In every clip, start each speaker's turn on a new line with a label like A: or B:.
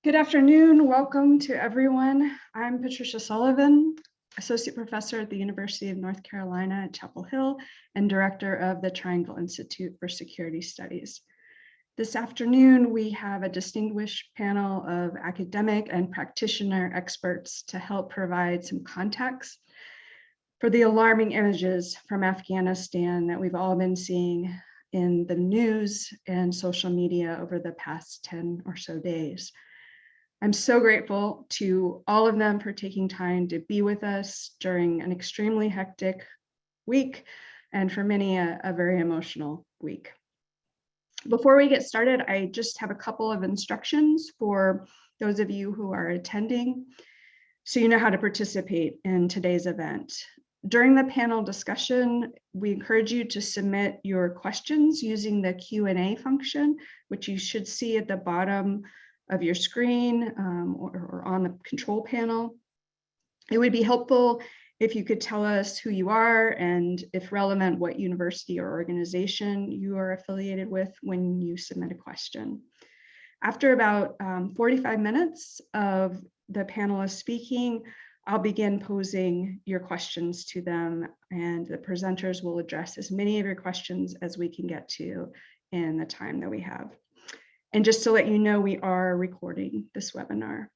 A: Good afternoon. Welcome to everyone. I'm Patricia Sullivan, Associate Professor at the University of North Carolina at Chapel Hill and Director of the Triangle Institute for Security Studies. This afternoon, we have a distinguished panel of academic and practitioner experts to help provide some context for the alarming images from Afghanistan that we've all been seeing in the news and social media over the past 10 or so days. I'm so grateful to all of them for taking time to be with us during an extremely hectic week, and for many, a very emotional week. Before we get started, I just have a couple of instructions for those of you who are attending, so you know how to participate in today's event. During the panel discussion, we encourage you to submit your questions using the Q&A function, which you should see at the bottom of your screen or on the control panel. It would be helpful if you could tell us who you are and, if relevant, what university or organization you are affiliated with when you submit a question. After about 45 minutes of the panelists speaking, I'll begin posing your questions to them, and the presenters will address as many of your questions as we can get to in the time that we have. And just to let you know, we are recording this webinar.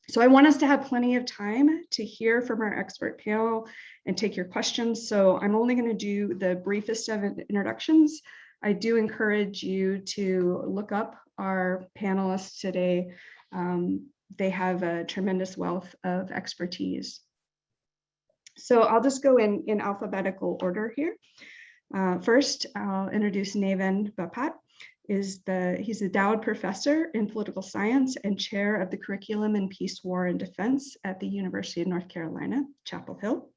A: So I want us to have plenty of time to hear from our expert panel and take your questions. So I'm only going to do the briefest of introductions. I do encourage you to look up our panelists today. They have a tremendous wealth of expertise. So I'll just go in alphabetical order here. First, I'll introduce Navin Bapat. He's a Dowd Professor in Political Science and Chair of the Curriculum in Peace, War, and Defense at the University of North Carolina, Chapel Hill.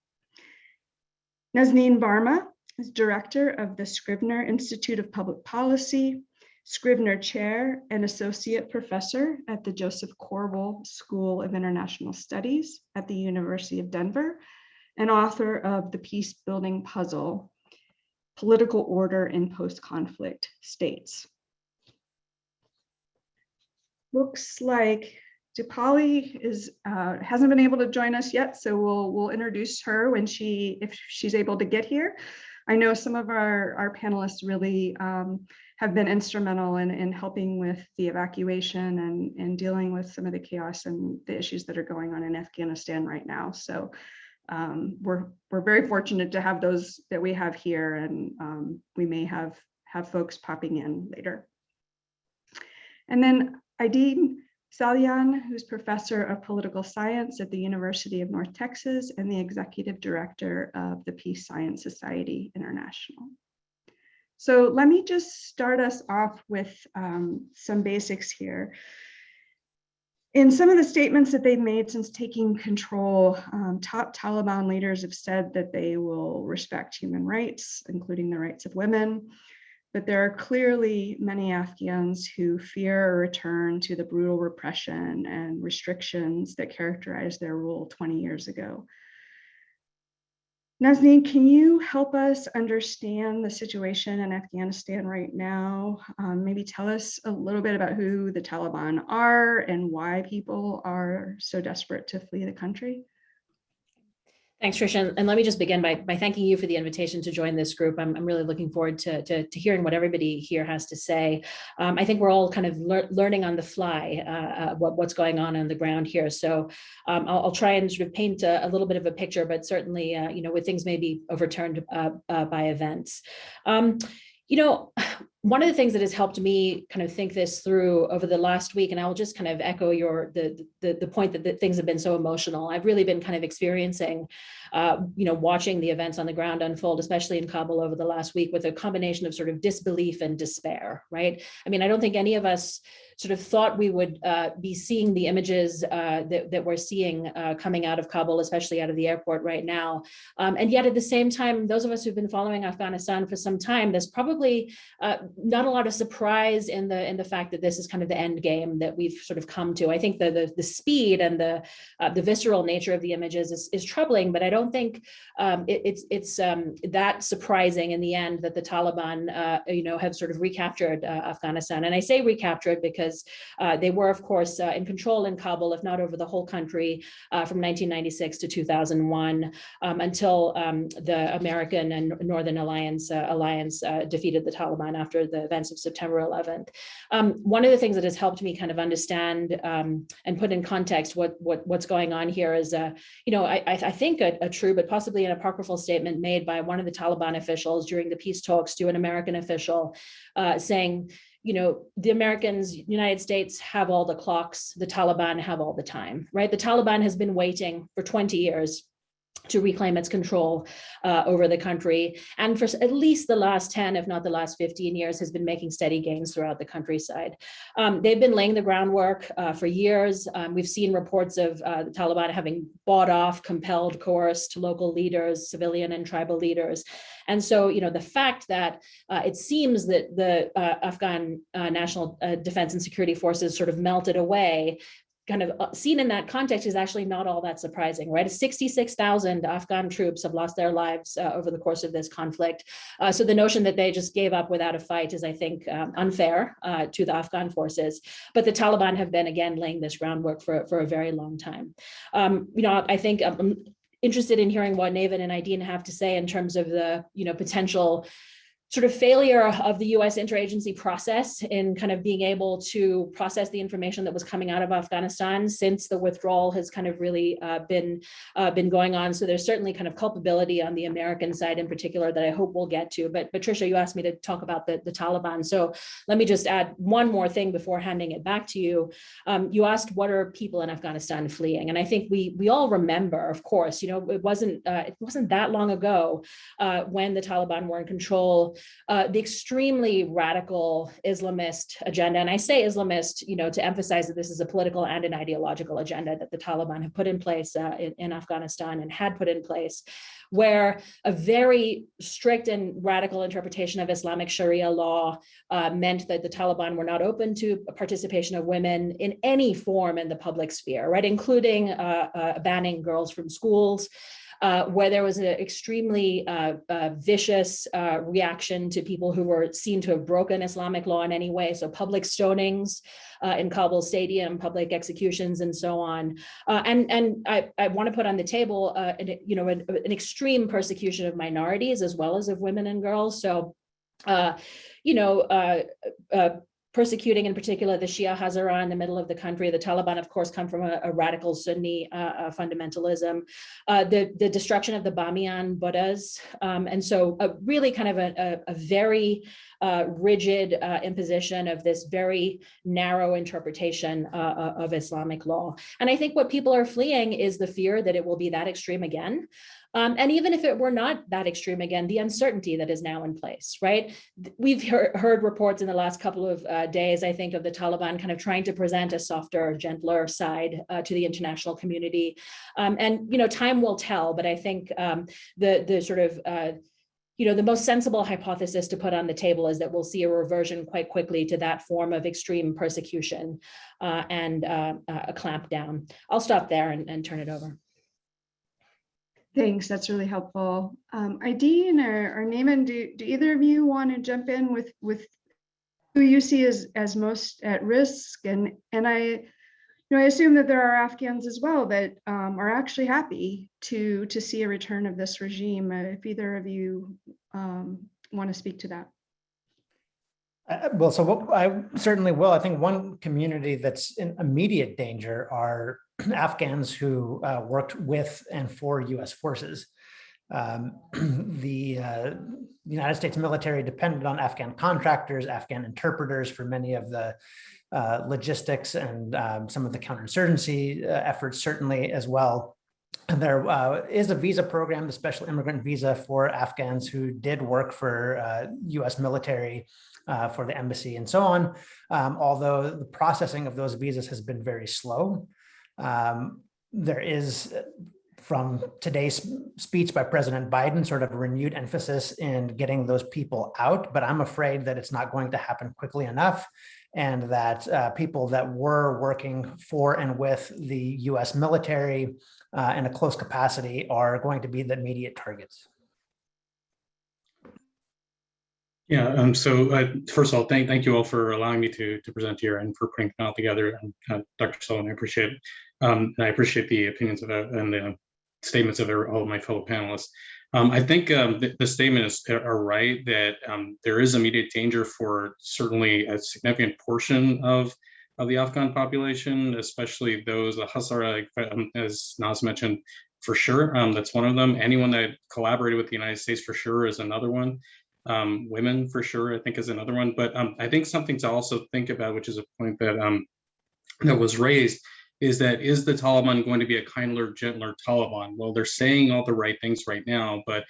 A: Naazneen Barma is Director of the Scrivener Institute of Public Policy, Scrivener Chair and Associate Professor at the Joseph Corbel School of International Studies at the University of Denver, and author of The Peace Building Puzzle: Political Order in Post-Conflict States. Looks like Dipali hasn't been able to join us yet, so we'll introduce her when if she's able to get here. I know some of our panelists really have been instrumental in helping with the evacuation and dealing with some of the chaos and the issues that are going on in Afghanistan right now. So we're very fortunate to have those that we have here, and we may have folks popping in later. And then Idean Salehyan, who's Professor of Political Science at the University of North Texas and the Executive Director of the Peace Science Society International. So let me just start us off with some basics here. In some of the statements that they've made since taking control, top Taliban leaders have said that they will respect human rights, including the rights of women. But there are clearly many Afghans who fear a return to the brutal repression and restrictions that characterized their rule 20 years ago. Naazneen, can you help us understand the situation in Afghanistan right now? Maybe tell us a little bit about who the Taliban are and why people are so desperate to flee the country.
B: Thanks, Tricia. And let me just begin by thanking you for the invitation to join this group. I'm really looking forward to hearing what everybody here has to say. I think we're all kind of learning on the fly what's going on the ground here. So I'll try and sort of paint a little bit of a picture, but certainly, with things maybe overturned by events. One of the things that has helped me kind of think this through over the last week, and I will just kind of echo the point that things have been so emotional. I've really been kind of experiencing, watching the events on the ground unfold, especially in Kabul over the last week, with a combination of sort of disbelief and despair, right? I mean, I don't think any of us sort of thought we would be seeing the images that we're seeing coming out of Kabul, especially out of the airport right now. And yet at the same time, those of us who've been following Afghanistan for some time, there's probably not a lot of surprise in the fact that this is kind of the end game that we've sort of come to. I think the speed and the visceral nature of the images is troubling, but I don't think it's that surprising in the end that the Taliban, have sort of recaptured Afghanistan. And I say recaptured because they were, of course, in control in Kabul, if not over the whole country, from 1996 to 2001, until the American and Northern Alliance defeated the Taliban after the events of September 11th. One of the things that has helped me kind of understand and put in context what's going on here is, I think a true but possibly an apocryphal statement made by one of the Taliban officials during the peace talks to an American official, saying, the Americans, United States have all the clocks, the Taliban have all the time, right? The Taliban has been waiting for 20 years to reclaim its control over the country. And for at least the last 10, if not the last 15 years, has been making steady gains throughout the countryside. They've been laying the groundwork for years. We've seen reports of the Taliban having bought off, compelled, coerced local leaders, civilian and tribal leaders. And so, the fact that it seems that the Afghan National Defense and Security Forces sort of melted away, kind of seen in that context, is actually not all that surprising, right? 66,000 Afghan troops have lost their lives over the course of this conflict. So the notion that they just gave up without a fight is, I think, unfair to the Afghan forces. But the Taliban have been, again, laying this groundwork for a very long time. I think I'm interested in hearing what Navin and Idean have to say in terms of the, potential sort of failure of the U.S. interagency process in kind of being able to process the information that was coming out of Afghanistan since the withdrawal has kind of really been going on. So there's certainly kind of culpability on the American side in particular that I hope we'll get to. But Patricia, you asked me to talk about the Taliban. So let me just add one more thing before handing it back to you. You asked, what are people in Afghanistan fleeing? And I think we all remember, of course, it wasn't that long ago when the Taliban were in control, the extremely radical Islamist agenda. And I say Islamist, to emphasize that this is a political and an ideological agenda that the Taliban have put in place in Afghanistan and had put in place, where a very strict and radical interpretation of Islamic Sharia law meant that the Taliban were not open to participation of women in any form in the public sphere, right, including banning girls from schools. Where there was an extremely vicious reaction to people who were seen to have broken Islamic law in any way. So public stonings in Kabul Stadium, public executions, and so on. And I want to put on the table, an extreme persecution of minorities as well as of women and girls. So, persecuting in particular the Shia Hazara in the middle of the country. The Taliban, of course, come from a radical Sunni fundamentalism. The destruction of the Bamiyan Buddhas. And so really kind of a very rigid imposition of this very narrow interpretation of Islamic law. And I think what people are fleeing is the fear that it will be that extreme again. And even if it were not that extreme again, the uncertainty that is now in place, right? We've heard reports in the last couple of days, I think, of the Taliban kind of trying to present a softer, gentler side to the international community. And, time will tell, but I think the sort of the most sensible hypothesis to put on the table is that we'll see a reversion quite quickly to that form of extreme persecution and a clampdown. I'll stop there and turn it over.
A: Thanks, that's really helpful. Idean or Naaman, do either of you want to jump in with who you see as most at risk? And I assume that there are Afghans as well that are actually happy to see a return of this regime. If either of you want to speak to that.
C: Well, so what I certainly will. I think one community that's in immediate danger are Afghans who worked with and for U.S. forces. The United States military depended on Afghan contractors, Afghan interpreters for many of the logistics and some of the counterinsurgency efforts, certainly as well. And there is a visa program, the special immigrant visa for Afghans who did work for U.S. military, for the embassy and so on, although the processing of those visas has been very slow. There is from today's speech by President Biden, sort of a renewed emphasis in getting those people out, but I'm afraid that it's not going to happen quickly enough, and that people that were working for and with the US military in a close capacity are going to be the immediate targets.
D: Yeah, so first of all, thank you all for allowing me to present here and for putting it all together. Dr. Sullivan, I appreciate it. And I appreciate the opinions of and the statements of all of my fellow panelists. I think the statements are right that there is immediate danger for certainly a significant portion of the Afghan population, especially those, the Hazara, as Naz mentioned, for sure. That's one of them. Anyone that collaborated with the United States for sure is another one. Women for sure, I think, is another one. But I think something to also think about, which is a point that that was raised, is that is the Taliban going to be a kinder, gentler Taliban? Well, they're saying all the right things right now, but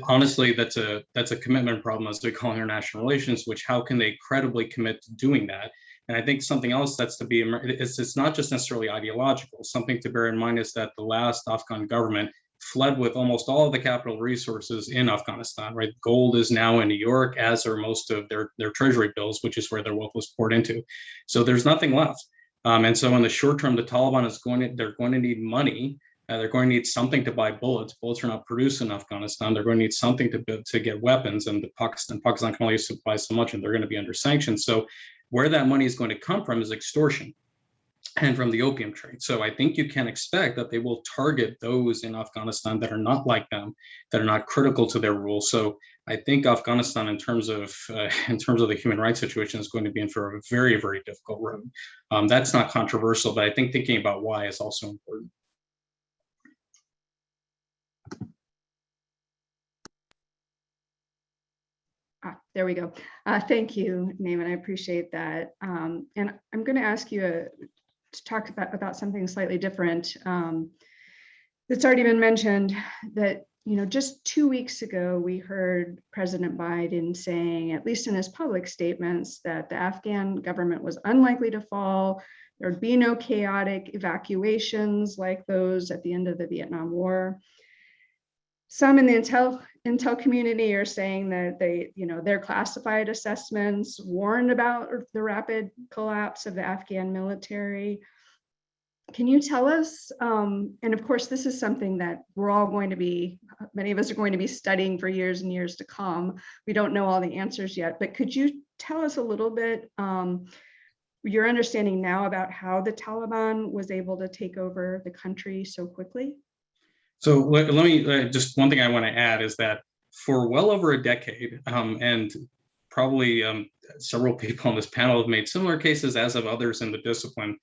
D: honestly, that's a commitment problem, as they call international relations. Which how can they credibly commit to doing that? And I think something else that's to be it's not just necessarily ideological. Something to bear in mind is that the last Afghan government fled with almost all of the capital resources in Afghanistan, right? Gold is now in New York, as are most of their treasury bills, which is where their wealth was poured into. So there's nothing left. And so in the short term, the Taliban they're going to need money. They're going to need something to buy bullets. Bullets are not produced in Afghanistan. They're going to need something to get weapons, and Pakistan can only supply so much, and they're going to be under sanctions. So where that money is going to come from is extortion and from the opium trade. So I think you can expect that they will target those in Afghanistan that are not like them, that are not critical to their rule. So I think Afghanistan, in terms of the human rights situation, is going to be in for a very, very difficult road. That's not controversial, but I think thinking about why is also important.
A: There we go. Thank you, Naaman. I appreciate that. And I'm going to ask you to talk about something slightly different. That's already been mentioned, that just 2 weeks ago, we heard President Biden saying, at least in his public statements, that the Afghan government was unlikely to fall. There would be no chaotic evacuations like those at the end of the Vietnam War. Some in the intel community are saying that their classified assessments warned about the rapid collapse of the Afghan military. Can you tell us, and of course, this is something that many of us are going to be studying for years and years to come. We don't know all the answers yet, but could you tell us a little bit your understanding now about how the Taliban was able to take over the country so quickly?
D: So let me, just one thing I want to add is that for well over a decade, and probably several people on this panel have made similar cases, as have others in the discipline,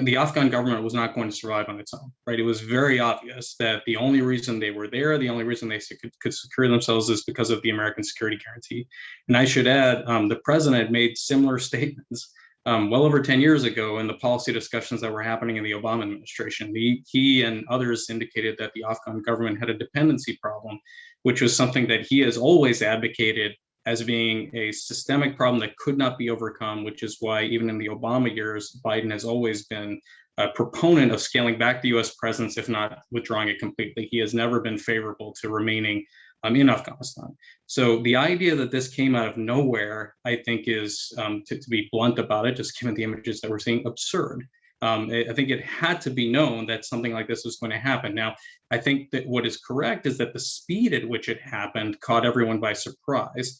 D: the Afghan government was not going to survive on its own, right? It was very obvious that the only reason they were there, the only reason they could secure themselves, is because of the American security guarantee. And I should add, the president made similar statements well over 10 years ago in the policy discussions that were happening in the Obama administration. He and others indicated that the Afghan government had a dependency problem, which was something that he has always advocated as being a systemic problem that could not be overcome, which is why even in the Obama years, Biden has always been a proponent of scaling back the US presence, if not withdrawing it completely. He has never been favorable to remaining in Afghanistan. So the idea that this came out of nowhere, I think, is, to be blunt about it, just given the images that we're seeing, absurd. I think it had to be known that something like this was going to happen. Now, I think that what is correct is that the speed at which it happened caught everyone by surprise.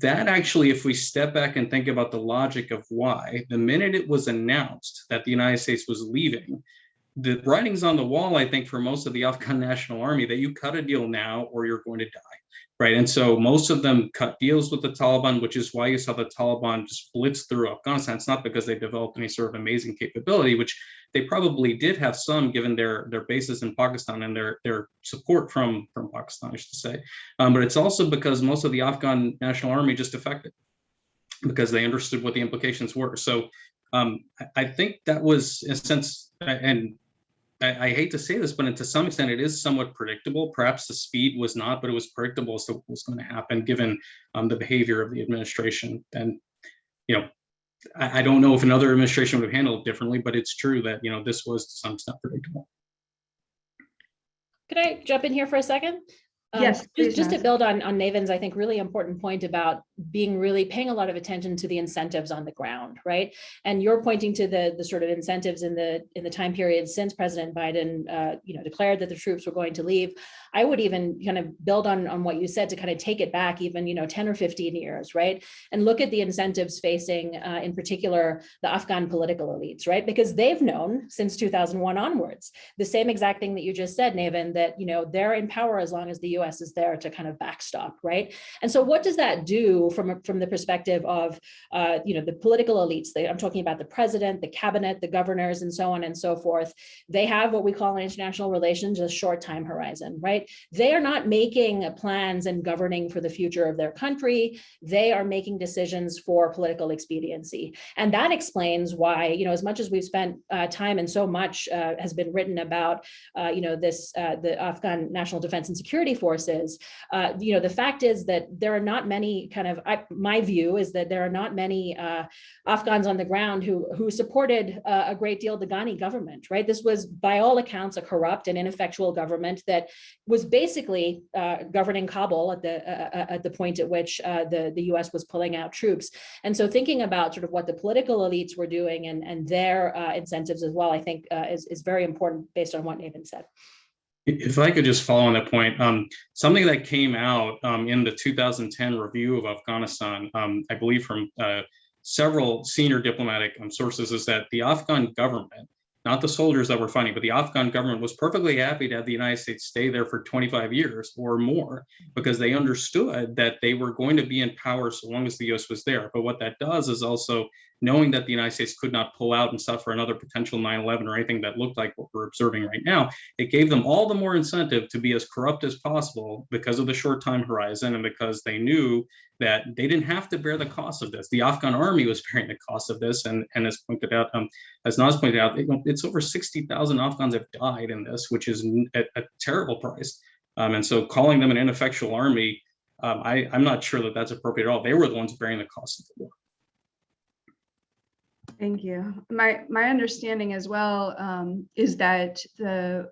D: That actually, if we step back and think about the logic of why, the minute it was announced that the United States was leaving, the writing's on the wall, I think, for most of the Afghan National Army, that you cut a deal now or you're going to die, right? And so most of them cut deals with the Taliban, which is why you saw the Taliban just blitz through Afghanistan. It's not because they developed any sort of amazing capability, which they probably did have some, given their bases in Pakistan and their support from Pakistan, I should say. But it's also because most of the Afghan National Army just defected because they understood what the implications were. So I think that was, in a sense, and I hate to say this, but to some extent it is somewhat predictable. Perhaps the speed was not, but it was predictable as to what was going to happen given the behavior of the administration. And, I don't know if another administration would have handled it differently, but it's true that, this was to some extent predictable.
B: Could I jump in here for a second?
A: Yes, please,
B: just to
A: Naz.
B: build on Navin's, I think, really important point about paying a lot of attention to the incentives on the ground, right? And you're pointing to the sort of incentives in the time period since President Biden, declared that the troops were going to leave. I would even kind of build on what you said to kind of take it back even, 10 or 15 years, right? And look at the incentives facing, in particular, the Afghan political elites, right? Because they've known since 2001 onwards, the same exact thing that you just said, Navin, that, they're in power as long as the US is there to kind of backstop, right? And so what does that do from the perspective of, the political elites? I'm talking about the president, the cabinet, the governors, and so on and so forth. They have what we call in international relations a short time horizon, right? They are not making plans and governing for the future of their country. They are making decisions for political expediency. And that explains why, as much as we've spent time and so much has been written about, the Afghan National Defense and Security Forces, the fact is that there are not many my view is that there are not many Afghans on the ground who supported a great deal the Ghani government, right? This was, by all accounts, a corrupt and ineffectual government that was basically governing Kabul at the point at which the US was pulling out troops. And so thinking about sort of what the political elites were doing and their incentives as well, I think is very important based on what Navin said.
D: If I could just follow on that point, something that came out in the 2010 review of Afghanistan, I believe from several senior diplomatic sources, is that the Afghan government, not the soldiers that were fighting, but the Afghan government was perfectly happy to have the United States stay there for 25 years or more, because they understood that they were going to be in power so long as the US was there. But what that does is also, knowing that the United States could not pull out and suffer another potential 9/11 or anything that looked like what we're observing right now, it gave them all the more incentive to be as corrupt as possible because of the short time horizon and because they knew that they didn't have to bear the cost of this. The Afghan army was bearing the cost of this, and as pointed out, as Naz pointed out, it's over 60,000 Afghans have died in this, which is a terrible price. And so calling them an ineffectual army, I'm not sure that that's appropriate at all. They were the ones bearing the cost of the war.
A: Thank you. My understanding as well is that the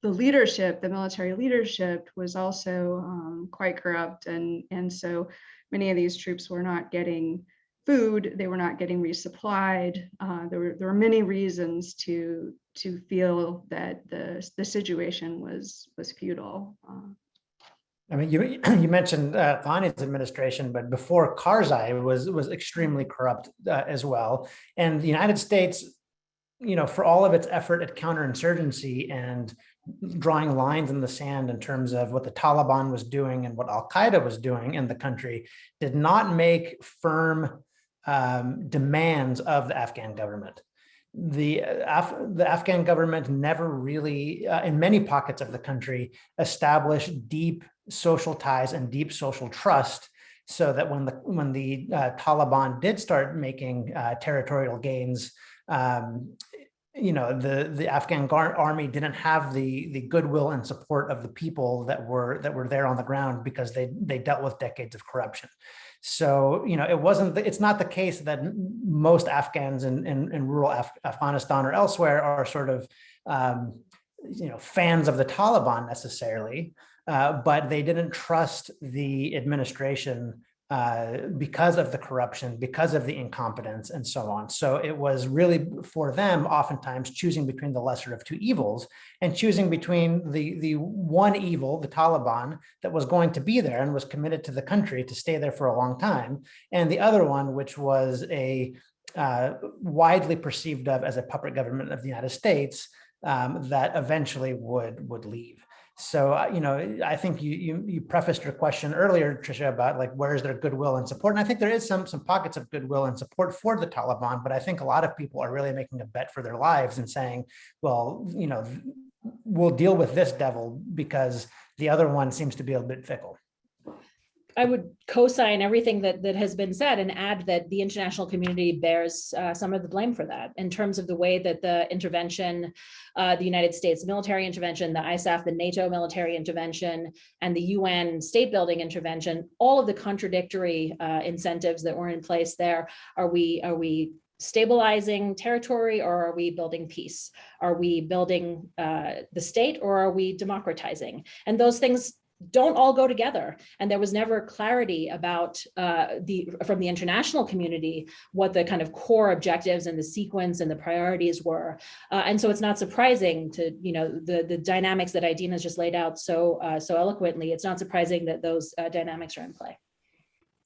A: leadership, the military leadership, was also quite corrupt, and so many of these troops were not getting food, they were not getting resupplied. There were many reasons to feel that the situation was futile.
C: I mean, you mentioned Ghani's administration, but before Karzai was extremely corrupt as well. And the United States, for all of its effort at counterinsurgency and drawing lines in the sand in terms of what the Taliban was doing and what Al-Qaeda was doing in the country, did not make firm demands of the Afghan government. The Afghan government never really, in many pockets of the country, established deep social ties and deep social trust, so that when the Taliban did start making territorial gains, the Afghan army didn't have the goodwill and support of the people that were there on the ground, because they dealt with decades of corruption. So, it's not the case that most Afghans in rural Afghanistan or elsewhere are sort of, fans of the Taliban necessarily, but they didn't trust the administration because of the corruption, because of the incompetence, and so on. So it was really, for them, oftentimes choosing between the lesser of two evils, and choosing between the one evil, the Taliban, that was going to be there and was committed to the country to stay there for a long time, and the other one, which was a widely perceived of as a puppet government of the United States that eventually would leave. So, I think you prefaced your question earlier, Tricia, about like, where is there goodwill and support? And I think there is some pockets of goodwill and support for the Taliban, but I think a lot of people are really making a bet for their lives and saying, well, we'll deal with this devil because the other one seems to be a bit fickle.
B: I would co-sign everything that has been said and add that the international community bears some of the blame for that, in terms of the way that the intervention, the United States military intervention, the ISAF, the NATO military intervention, and the UN state building intervention, all of the contradictory incentives that were in place there. Are we stabilizing territory, or are we building peace? Are we building the state, or are we democratizing? And those things don't all go together. And there was never clarity about from the international community what the kind of core objectives and the sequence and the priorities were. And so it's not surprising to, the dynamics that Idean has just laid out so eloquently. It's not surprising that those dynamics are in play.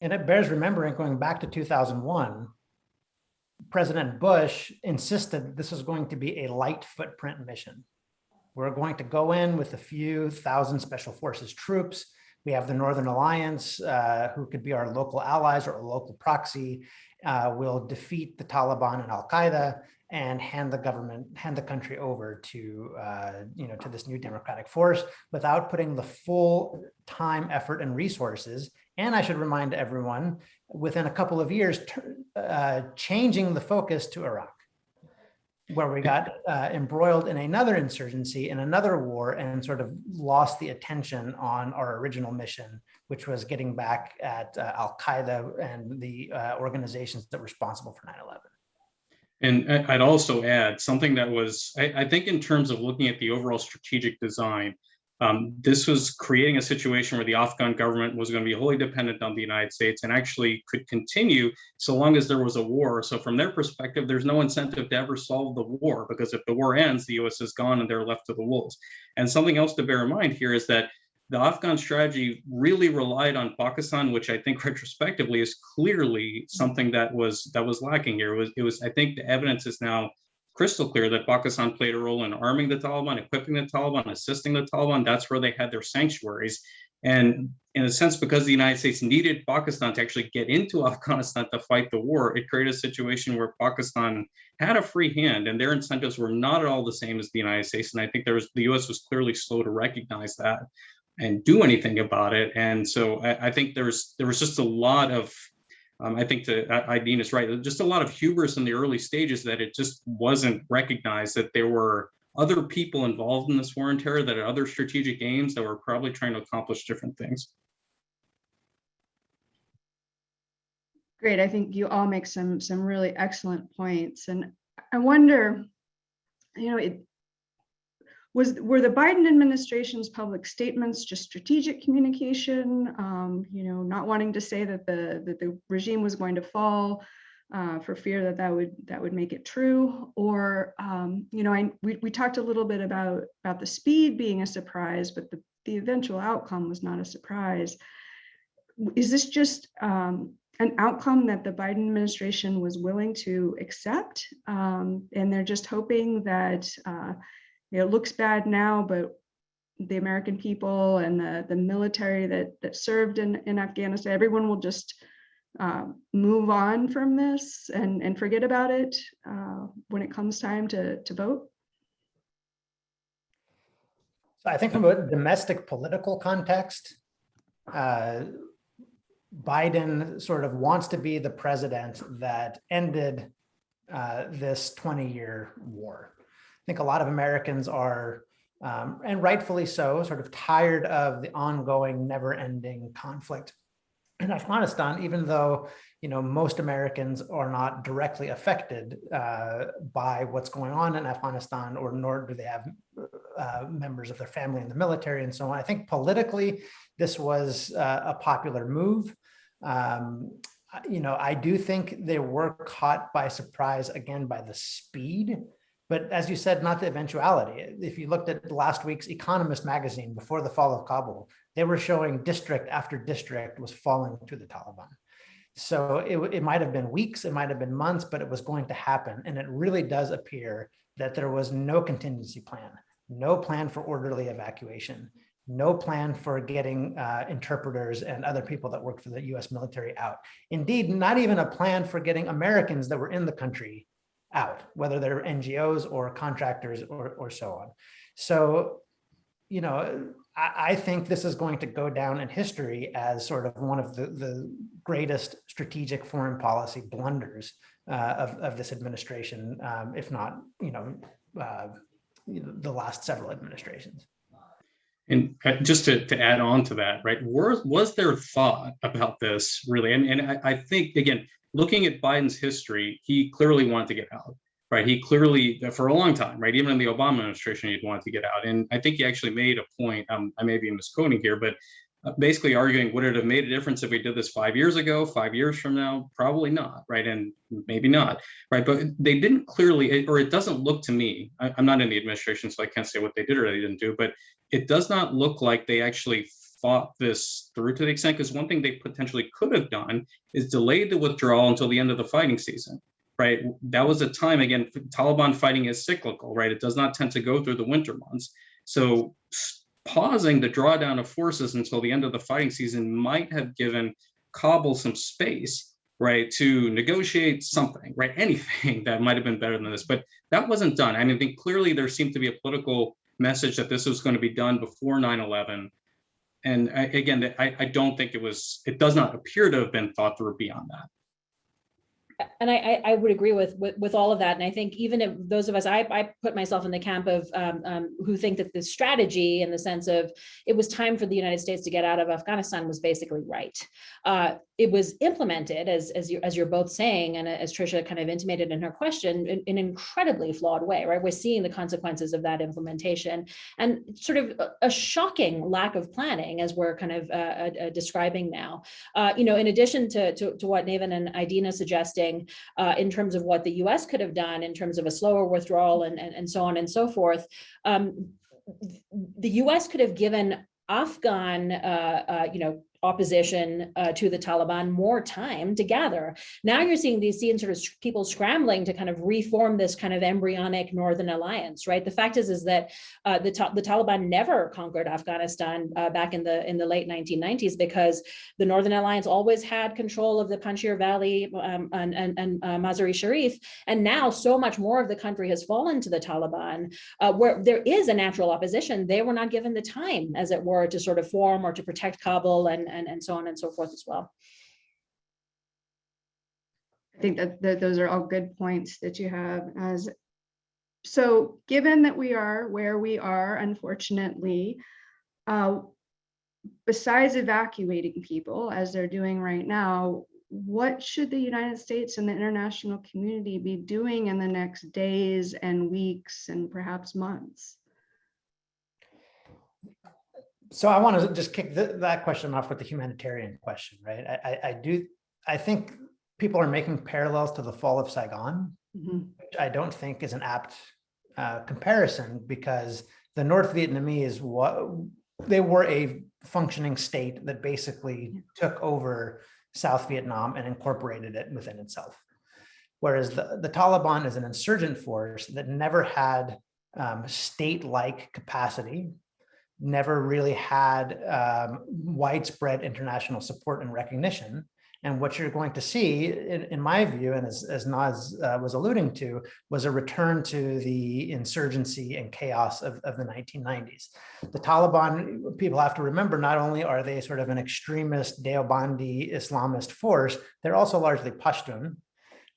C: And it bears remembering, going back to 2001, President Bush insisted this was going to be a light footprint mission. We're going to go in with a few thousand special forces troops. We have the Northern Alliance, who could be our local allies or a local proxy. We'll defeat the Taliban and Al-Qaeda and hand the country over to, to this new democratic force without putting the full time, effort, and resources. And I should remind everyone, within a couple of years, changing the focus to Iraq, where we got embroiled in another insurgency, in another war, and sort of lost the attention on our original mission, which was getting back at Al-Qaeda and the organizations that were responsible for 9/11.
D: And I'd also add something that was, I think in terms of looking at the overall strategic design, this was creating a situation where the Afghan government was going to be wholly dependent on the United States and actually could continue so long as there was a war. So from their perspective, there's no incentive to ever solve the war, because if the war ends, the US is gone and they're left to the wolves. And something else to bear in mind here is that the Afghan strategy really relied on Pakistan, which I think retrospectively is clearly something that was lacking here. It was I think the evidence is now crystal clear that Pakistan played a role in arming the Taliban, equipping the Taliban, assisting the Taliban. That's where they had their sanctuaries. And in a sense, because the United States needed Pakistan to actually get into Afghanistan to fight the war, it created a situation where Pakistan had a free hand and their incentives were not at all the same as the United States. And I think the US was clearly slow to recognize that and do anything about it. And so I think there was just a lot of, I think Idean is right, just a lot of hubris in the early stages that it just wasn't recognized that there were other people involved in this war on terror that had other strategic aims that were probably trying to accomplish different things.
A: Great. I think you all make some really excellent points. And I wonder, were the Biden administration's public statements just strategic communication, not wanting to say that the regime was going to fall for fear that would make it true? Or, we talked a little bit about the speed being a surprise, but the eventual outcome was not a surprise. Is this just an outcome that the Biden administration was willing to accept? And they're just hoping that it looks bad now, but the American people and the military that served in Afghanistan, everyone will just move on from this and forget about it when it comes time to vote?
C: So I think from a domestic political context, Biden sort of wants to be the president that ended this 20-year war. I think a lot of Americans are, and rightfully so, sort of tired of the ongoing, never-ending conflict in Afghanistan, even though most Americans are not directly affected by what's going on in Afghanistan, or nor do they have members of their family in the military and so on. I think politically, this was a popular move. I do think they were caught by surprise again by the speed. But as you said, not the eventuality. If you looked at last week's Economist magazine before the fall of Kabul, they were showing district after district was falling to the Taliban. So it might have been weeks, it might have been months, but it was going to happen. And it really does appear that there was no contingency plan, no plan for orderly evacuation, no plan for getting interpreters and other people that worked for the US military out. Indeed, not even a plan for getting Americans that were in the country out, whether they're NGOs or contractors or so on. So, I think this is going to go down in history as sort of one of the greatest strategic foreign policy blunders of this administration, if not, the last several administrations.
D: And just to add on to that, right, was there thought about this really? And I think, again, looking at Biden's history, he clearly wanted to get out, right? He clearly, for a long time, right, even in the Obama administration, he'd wanted to get out. And I think he actually made a point, I may be misquoting here, but basically arguing, would it have made a difference if we did this 5 years ago, 5 years from now? Probably not, right? And maybe not, right? But they didn't clearly, or it doesn't look to me, I'm not in the administration, so I can't say what they did or they didn't do, but it does not look like they actually thought this through to the extent, because one thing they potentially could have done is delayed the withdrawal until the end of the fighting season, right? That was a time, again, Taliban fighting is cyclical, right? It does not tend to go through the winter months. So pausing the drawdown of forces until the end of the fighting season might have given Kabul some space, right, to negotiate something, right, anything that might have been better than this. But that wasn't done. I mean, I think clearly there seemed to be a political message that this was going to be done before 9/11. And again, I don't think it does not appear to have been thought through beyond that.
B: And I would agree with all of that. And I think even if those of us, I put myself in the camp of who think that the strategy, in the sense of it was time for the United States to get out of Afghanistan, was basically right. It was implemented, as you're both saying, and as Tricia kind of intimated in her question, in an incredibly flawed way, right? We're seeing the consequences of that implementation, and sort of a shocking lack of planning, as we're kind of describing now. In addition to what Navin and Idean suggesting, in terms of what the U.S. could have done in terms of a slower withdrawal and so on and so forth, the U.S. could have given Afghan, opposition to the Taliban more time to gather. Now you're seeing sort of people scrambling to kind of reform this kind of embryonic Northern Alliance, right? The fact is that the Taliban never conquered Afghanistan back in the late 1990s, because the Northern Alliance always had control of the Panjshir Valley and Mazar-e Sharif, and now so much more of the country has fallen to the Taliban, where there is a natural opposition. They were not given the time, as it were, to sort of form or to protect Kabul and so on and so forth as well.
A: I think that those are all good points that you have. So given that we are where we are, unfortunately, besides evacuating people, as they're doing right now, what should the United States and the international community be doing in the next days and weeks and perhaps months?
C: So I want to just kick that question off with the humanitarian question, right? I think people are making parallels to the fall of Saigon, which I don't think is an apt comparison, because the North Vietnamese, they were a functioning state that basically took over South Vietnam and incorporated it within itself. Whereas the Taliban is an insurgent force that never had state-like capacity, never really had widespread international support and recognition. And what you're going to see, in my view, and as Naz was alluding to, was a return to the insurgency and chaos of the 1990s. The Taliban, people have to remember, not only are they sort of an extremist Deobandi Islamist force, they're also largely Pashtun,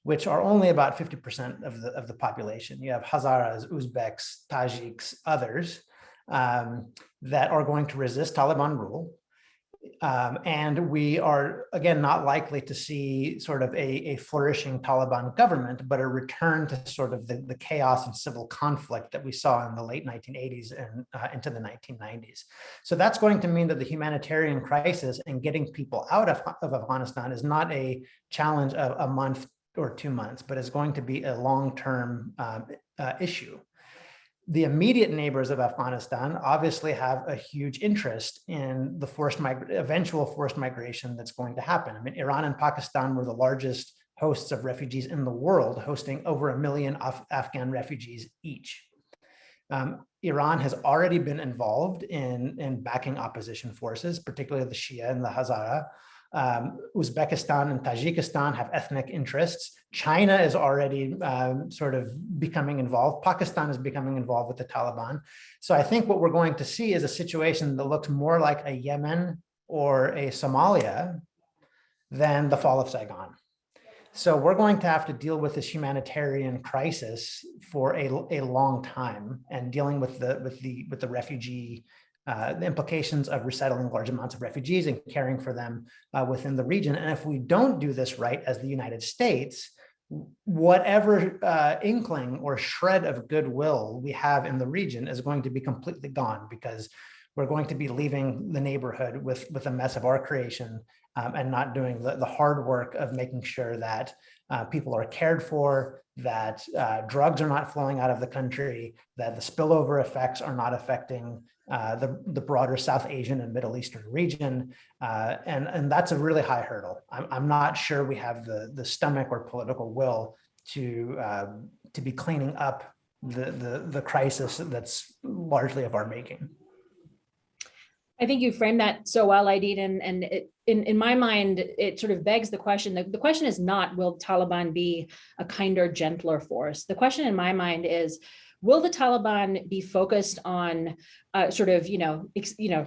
C: which are only about 50% of the population. You have Hazaras, Uzbeks, Tajiks, others that are going to resist Taliban rule. And we are, again, not likely to see sort of a flourishing Taliban government, but a return to sort of the chaos and civil conflict that we saw in the late 1980s and into the 1990s. So that's going to mean that the humanitarian crisis and getting people out of Afghanistan is not a challenge of a month or 2 months, but is going to be a long-term issue. The immediate neighbors of Afghanistan obviously have a huge interest in the eventual forced migration that's going to happen. I mean, Iran and Pakistan were the largest hosts of refugees in the world, hosting over 1 million Afghan refugees each. Iran has already been involved in backing opposition forces, particularly the Shia and the Hazara. Uzbekistan and Tajikistan have ethnic interests. China is already sort of becoming involved. Pakistan is becoming involved with the Taliban. So I think what we're going to see is a situation that looks more like a Yemen or a Somalia than the fall of Saigon. So we're going to have to deal with this humanitarian crisis for a long time, and dealing with the refugee the implications of resettling large amounts of refugees and caring for them within the region. And if we don't do this right as the United States, whatever inkling or shred of goodwill we have in the region is going to be completely gone, because we're going to be leaving the neighborhood with a mess of our creation, and not doing the hard work of making sure that people are cared for, that drugs are not flowing out of the country, that the spillover effects are not affecting the broader South Asian and Middle Eastern region. And that's a really high hurdle. I'm not sure we have the stomach or political will to be cleaning up the crisis that's largely of our making.
B: I think you framed that so well, Idean, and in my mind, it sort of begs the question. The question is not, will Taliban be a kinder, gentler force? The question in my mind is, will the Taliban be focused on sort of,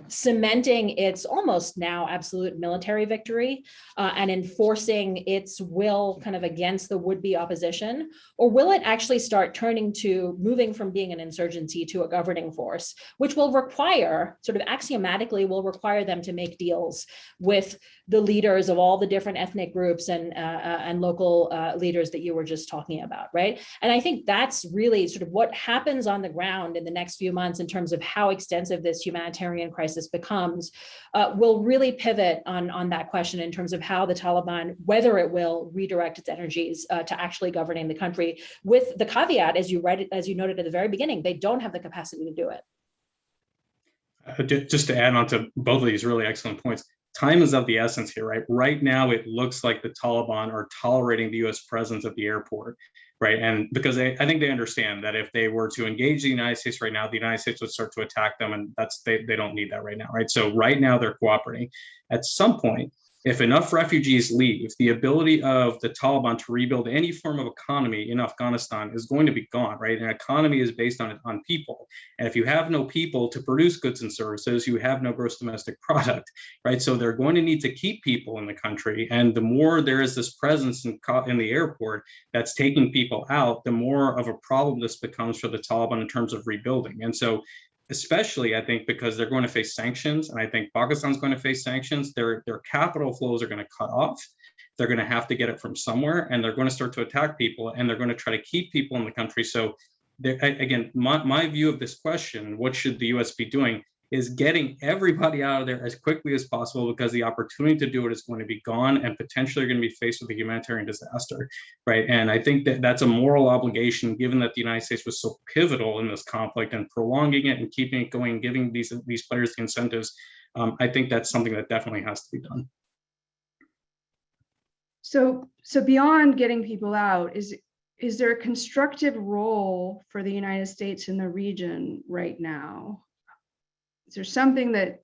B: cementing its almost now absolute military victory and enforcing its will kind of against the would-be opposition? Or will it actually start turning to moving from being an insurgency to a governing force, which will require, sort of axiomatically, will require them to make deals with the leaders of all the different ethnic groups and local leaders that you were just talking about, right? And I think that's really sort of what happens on the ground in the next few months in terms of how extensive this humanitarian crisis becomes, will really pivot on that question in terms of how the Taliban, whether it will redirect its energies to actually governing the country, with the caveat, as you noted at the very beginning, they don't have the capacity to do it.
D: Just to add on to both of these really excellent points, time is of the essence here, right? Right now, it looks like the Taliban are tolerating the U.S. presence at the airport, right? And because I think they understand that if they were to engage the United States right now, the United States would start to attack them, and they don't need that right now, right? So right now they're cooperating. At some point, if enough refugees leave, the ability of the Taliban to rebuild any form of economy in Afghanistan is going to be gone, right? An economy is based on people. And if you have no people to produce goods and services, you have no gross domestic product, right? So they're going to need to keep people in the country. And the more there is this presence in the airport that's taking people out, the more of a problem this becomes for the Taliban in terms of rebuilding. And so especially, I think, because they're going to face sanctions, and I think Pakistan's going to face sanctions, their capital flows are going to cut off. They're going to have to get it from somewhere, and they're going to start to attack people, and they're going to try to keep people in the country. So again, my view of this question, what should the US be doing, is getting everybody out of there as quickly as possible, because the opportunity to do it is going to be gone, and potentially going to be faced with a humanitarian disaster, right? And I think that that's a moral obligation, given that the United States was so pivotal in this conflict, and prolonging it and keeping it going, giving these players the incentives. I think that's something that definitely has to be done. So
A: beyond getting people out, is there a constructive role for the United States in the region right now? Is there something that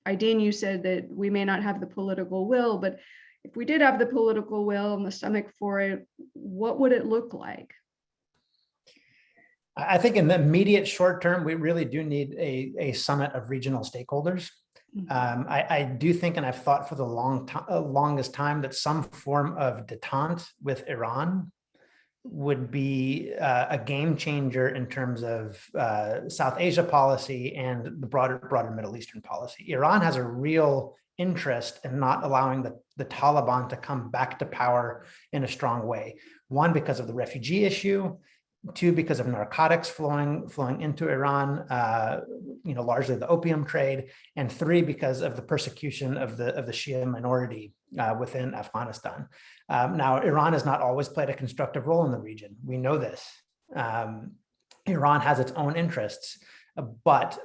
A: Idean, you said that we may not have the political will, but if we did have the political will and the stomach for it, what would it look like?
C: I think in the immediate short term, we really do need a summit of regional stakeholders. I do think, and I've thought for the longest time, that some form of detente with Iran would be a game changer in terms of South Asia policy and the broader Middle Eastern policy. Iran has a real interest in not allowing the Taliban to come back to power in a strong way. One, because of the refugee issue. Two, because of narcotics flowing into Iran, largely the opium trade. And three, because of the persecution of the Shia minority within Afghanistan. Now, Iran has not always played a constructive role in the region. We know this. Iran has its own interests, but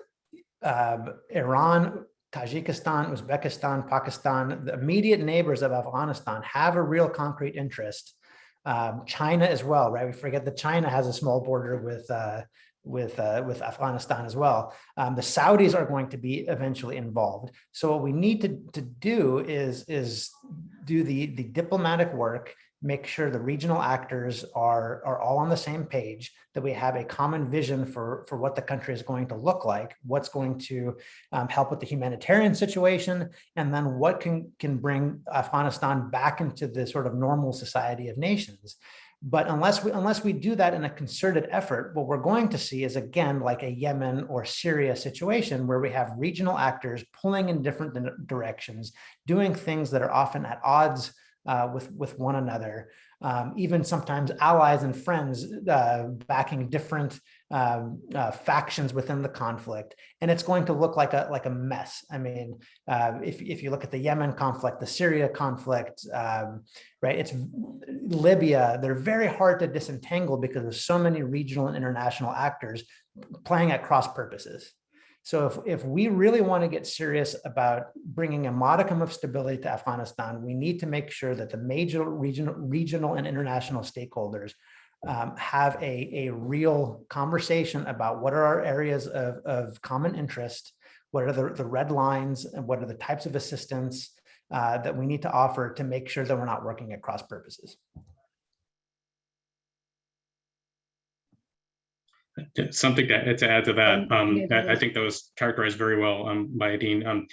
C: Iran, Tajikistan, Uzbekistan, Pakistan, the immediate neighbors of Afghanistan, have a real concrete interest. China as well, right? We forget that China has a small border with Afghanistan as well. The Saudis are going to be eventually involved. So what we need to do is do the diplomatic work, make sure the regional actors are all on the same page, that we have a common vision for what the country is going to look like, what's going to help with the humanitarian situation, and then what can bring Afghanistan back into the sort of normal society of nations. But unless we do that in a concerted effort, what we're going to see is, again, like a Yemen or Syria situation where we have regional actors pulling in different directions, doing things that are often at odds with one another, even sometimes allies and friends backing different factions within the conflict, and it's going to look like a mess. I mean, if you look at the Yemen conflict, the Syria conflict, right? It's Libya. They're very hard to disentangle because of so many regional and international actors playing at cross purposes. So if we really want to get serious about bringing a modicum of stability to Afghanistan, we need to make sure that the major regional and international stakeholders have a real conversation about what are our areas of common interest, what are the red lines, and what are the types of assistance that we need to offer to make sure that we're not working at cross purposes.
D: Something to add to that, I think that was characterized very well by Idean.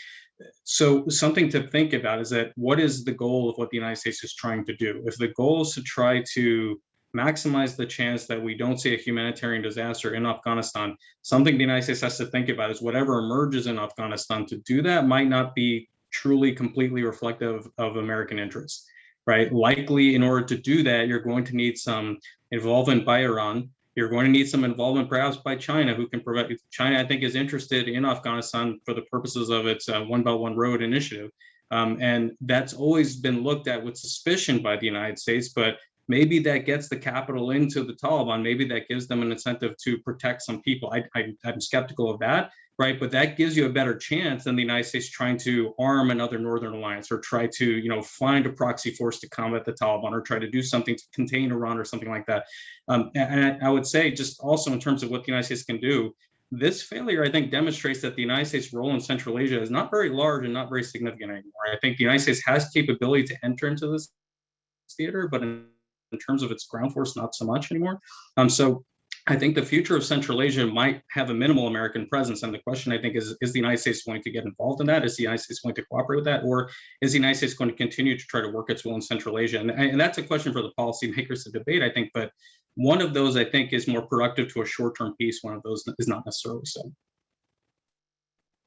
D: So something to think about is that what is the goal of what the United States is trying to do? If the goal is to try to maximize the chance that we don't see a humanitarian disaster in Afghanistan, something the United States has to think about is whatever emerges in Afghanistan to do that might not be truly completely reflective of American interests, right? Likely, in order to do that, you're going to need some involvement by Iran. You're going to need some involvement perhaps by China, who can provide. China, I think, is interested in Afghanistan for the purposes of its One Belt, One Road initiative. And that's always been looked at with suspicion by the United States, but maybe that gets the capital into the Taliban. Maybe that gives them an incentive to protect some people. I'm skeptical of that, right? But that gives you a better chance than the United States trying to arm another Northern alliance or try to, find a proxy force to combat the Taliban or try to do something to contain Iran or something like that. And I would say, just also in terms of what the United States can do, this failure, I think, demonstrates that the United States' role in Central Asia is not very large and not very significant anymore. I think the United States has capability to enter into this theater, but in terms of its ground force, not so much anymore. So I think the future of Central Asia might have a minimal American presence. And the question, I think, is the United States going to get involved in that? Is the United States going to cooperate with that? Or is the United States going to continue to try to work its will in Central Asia? And that's a question for the policymakers to debate, I think. But one of those, I think, is more productive to a short-term peace. One of those is not necessarily so.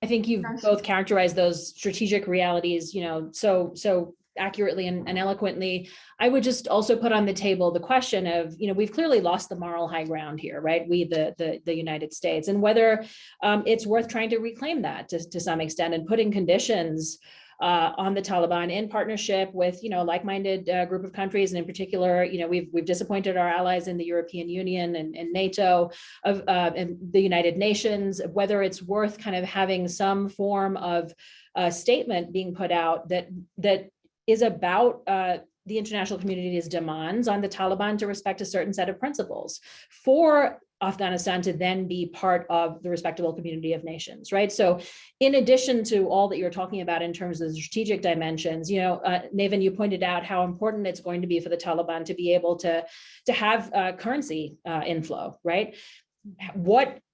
B: I think you've both characterized those strategic realities, so accurately and eloquently. I would just also put on the table the question of, we've clearly lost the moral high ground here, right? We, the United States, and whether it's worth trying to reclaim that to some extent and putting conditions on the Taliban in partnership with, like-minded group of countries. And in particular, we've disappointed our allies in the European Union and NATO and the United Nations, whether it's worth kind of having some form of statement being put out that is about the international community's demands on the Taliban to respect a certain set of principles for Afghanistan to then be part of the respectable community of nations, right? So in addition to all that you're talking about in terms of the strategic dimensions, Navin, you pointed out how important it's going to be for the Taliban to be able to have currency inflow, right?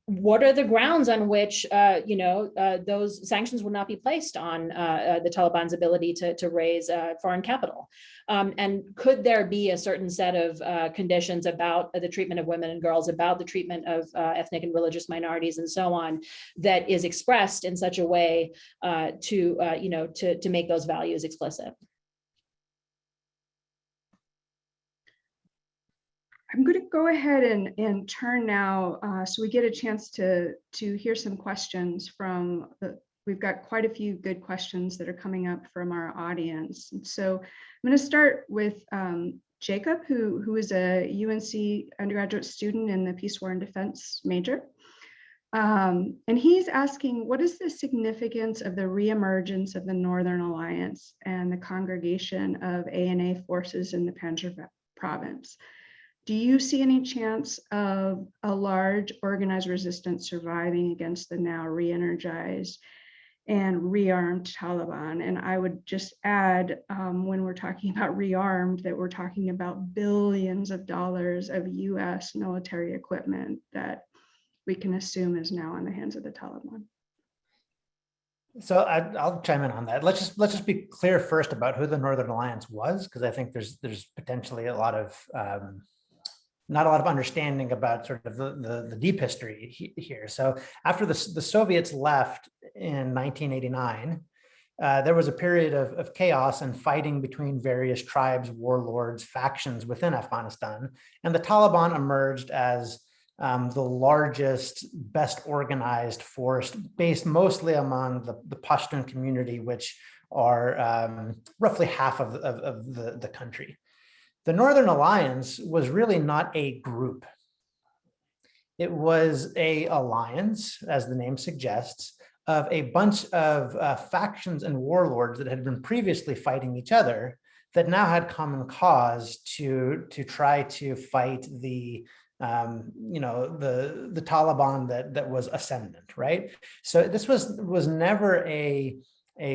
B: What are the grounds on which those sanctions would not be placed on the Taliban's ability to raise foreign capital? And could there be a certain set of conditions about the treatment of women and girls, about the treatment of ethnic and religious minorities, and so on, that is expressed in such a way to make those values explicit?
A: I'm going to go ahead and turn now, so we get a chance to hear some questions from we've got quite a few good questions that are coming up from our audience. And so I'm going to start with Jacob, who is a UNC undergraduate student in the Peace, War, and Defense major. And he's asking, what is the significance of the reemergence of the Northern Alliance and the congregation of ANA forces in the Panjshir province? Do you see any chance of a large organized resistance surviving against the now re-energized and rearmed Taliban? And I would just add, when we're talking about rearmed, that we're talking about billions of dollars of US military equipment that we can assume is now in the hands of the Taliban.
C: So I'll chime in on that. Let's just be clear first about who the Northern Alliance was, because I think there's potentially a lot of not a lot of understanding about sort of the deep history here. So after the Soviets left in 1989, there was a period of chaos and fighting between various tribes, warlords, factions within Afghanistan. And the Taliban emerged as the largest, best organized force based mostly among the Pashtun community, which are roughly half of the country. The Northern Alliance was really not a group. It was an alliance, as the name suggests, of a bunch of factions and warlords that had been previously fighting each other that now had common cause to try to fight the Taliban that was ascendant, right? So this was never a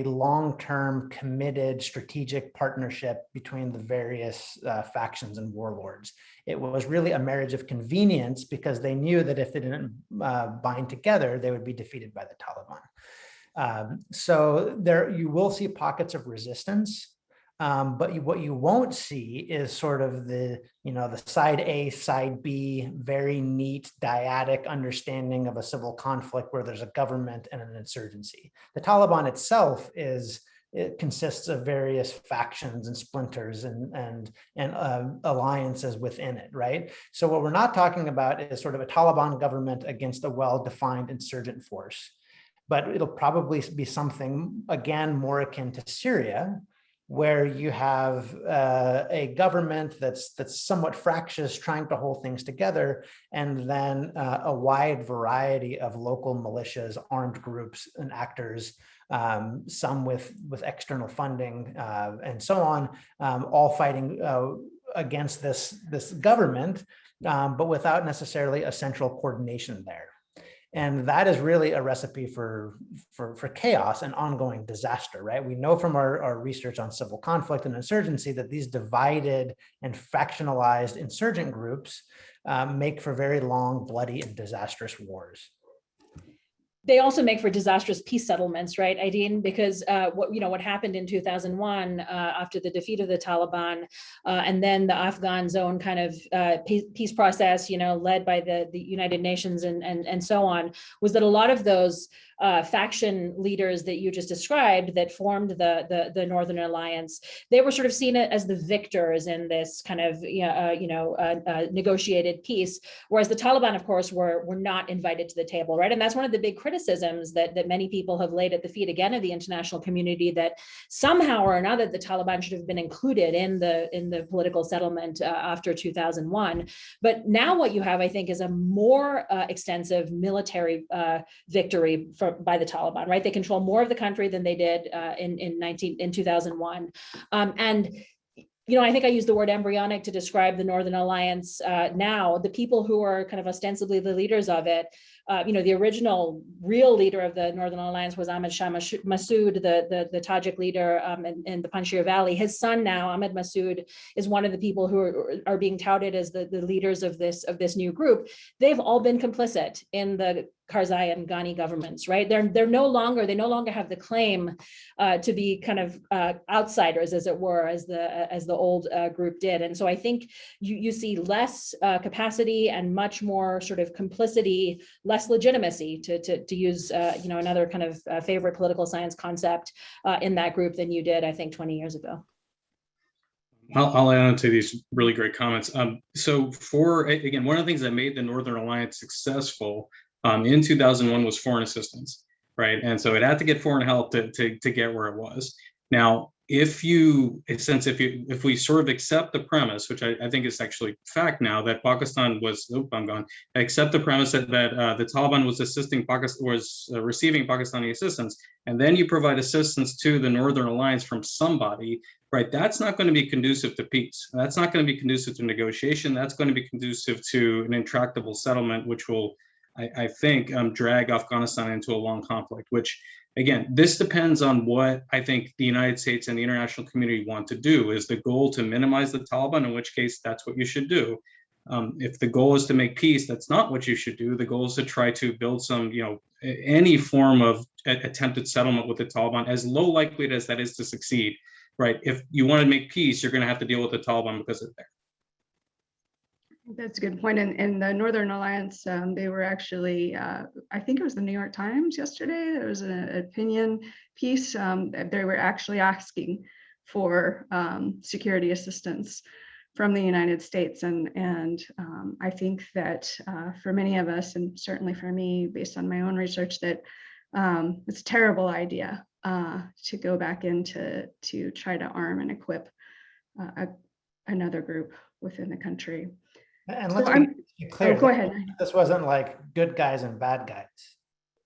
C: long-term committed strategic partnership between the various factions and warlords. It was really a marriage of convenience because they knew that if they didn't bind together, they would be defeated by the Taliban. So there you will see pockets of resistance, but what you won't see is sort of the side A, side B, very neat dyadic understanding of a civil conflict where there's a government and an insurgency. The Taliban itself it consists of various factions and splinters and alliances within it, right? So what we're not talking about is sort of a Taliban government against a well-defined insurgent force, but it'll probably be something, again, more akin to Syria, where you have a government that's somewhat fractious, trying to hold things together, and then a wide variety of local militias, armed groups, and actors, some with external funding and so on, all fighting against this government, but without necessarily a central coordination there. And that is really a recipe for chaos and ongoing disaster, right? We know from our research on civil conflict and insurgency that these divided and factionalized insurgent groups make for very long, bloody, and disastrous wars.
B: They also make for disastrous peace settlements, right, Idean? Because what happened in 2001 after the defeat of the Taliban, and then the Afghan zone kind of peace process, led by the United Nations and so on, was that a lot of those faction leaders that you just described that formed the Northern Alliance, they were sort of seen as the victors in this kind of negotiated peace, whereas the Taliban, of course, were not invited to the table, right? And that's one of the big criticisms that many people have laid at the feet again of the international community, that somehow or another the Taliban should have been included in the political settlement after 2001. But now what you have, I think, is a more extensive military victory by the Taliban, right? They control more of the country than they did in 2001. And I think I used the word embryonic to describe the Northern Alliance now. The people who are kind of ostensibly the leaders of it, the original real leader of the Northern Alliance was Ahmad Shah Massoud, the Tajik leader in the Panjshir Valley. His son now, Ahmed Massoud, is one of the people who are being touted as the leaders of this new group. They've all been complicit in the Karzai and Ghani governments, right? They no longer have the claim to be kind of outsiders, as it were, as the old group did. And so I think you see less capacity and much more sort of complicity, less legitimacy, to use another kind of favorite political science concept in that group than you did, I think, 20 years ago.
D: I'll add on to these really great comments. So again, one of the things that made the Northern Alliance successful in 2001 was foreign assistance, right? And so it had to get foreign help to get where it was. Now, if we sort of accept the premise, which I think is actually fact now, that Pakistan accept the premise that the Taliban was receiving Pakistani assistance, and then you provide assistance to the Northern Alliance from somebody, right? That's not going to be conducive to peace. That's not going to be conducive to negotiation. That's going to be conducive to an intractable settlement, which will, I think, drag Afghanistan into a long conflict, which, again, this depends on what I think the United States and the international community want to do. Is the goal to minimize the Taliban, in which case that's what you should do. If the goal is to make peace, that's not what you should do. The goal is to try to build some, any form of attempted settlement with the Taliban, as low likelihood as that is to succeed, right? If you want to make peace, you're going to have to deal with the Taliban because they're there.
A: That's a good point. In the Northern Alliance, they were actually, I think it was the New York Times yesterday, there was an opinion piece. They were actually asking for security assistance from the United States. And I think that for many of us, and certainly for me, based on my own research, that it's a terrible idea to go back into to try to arm and equip another group within the country.
C: And
A: So
C: let's
A: I'm,
C: be clear,
A: go ahead.
C: this wasn't like good guys and bad guys.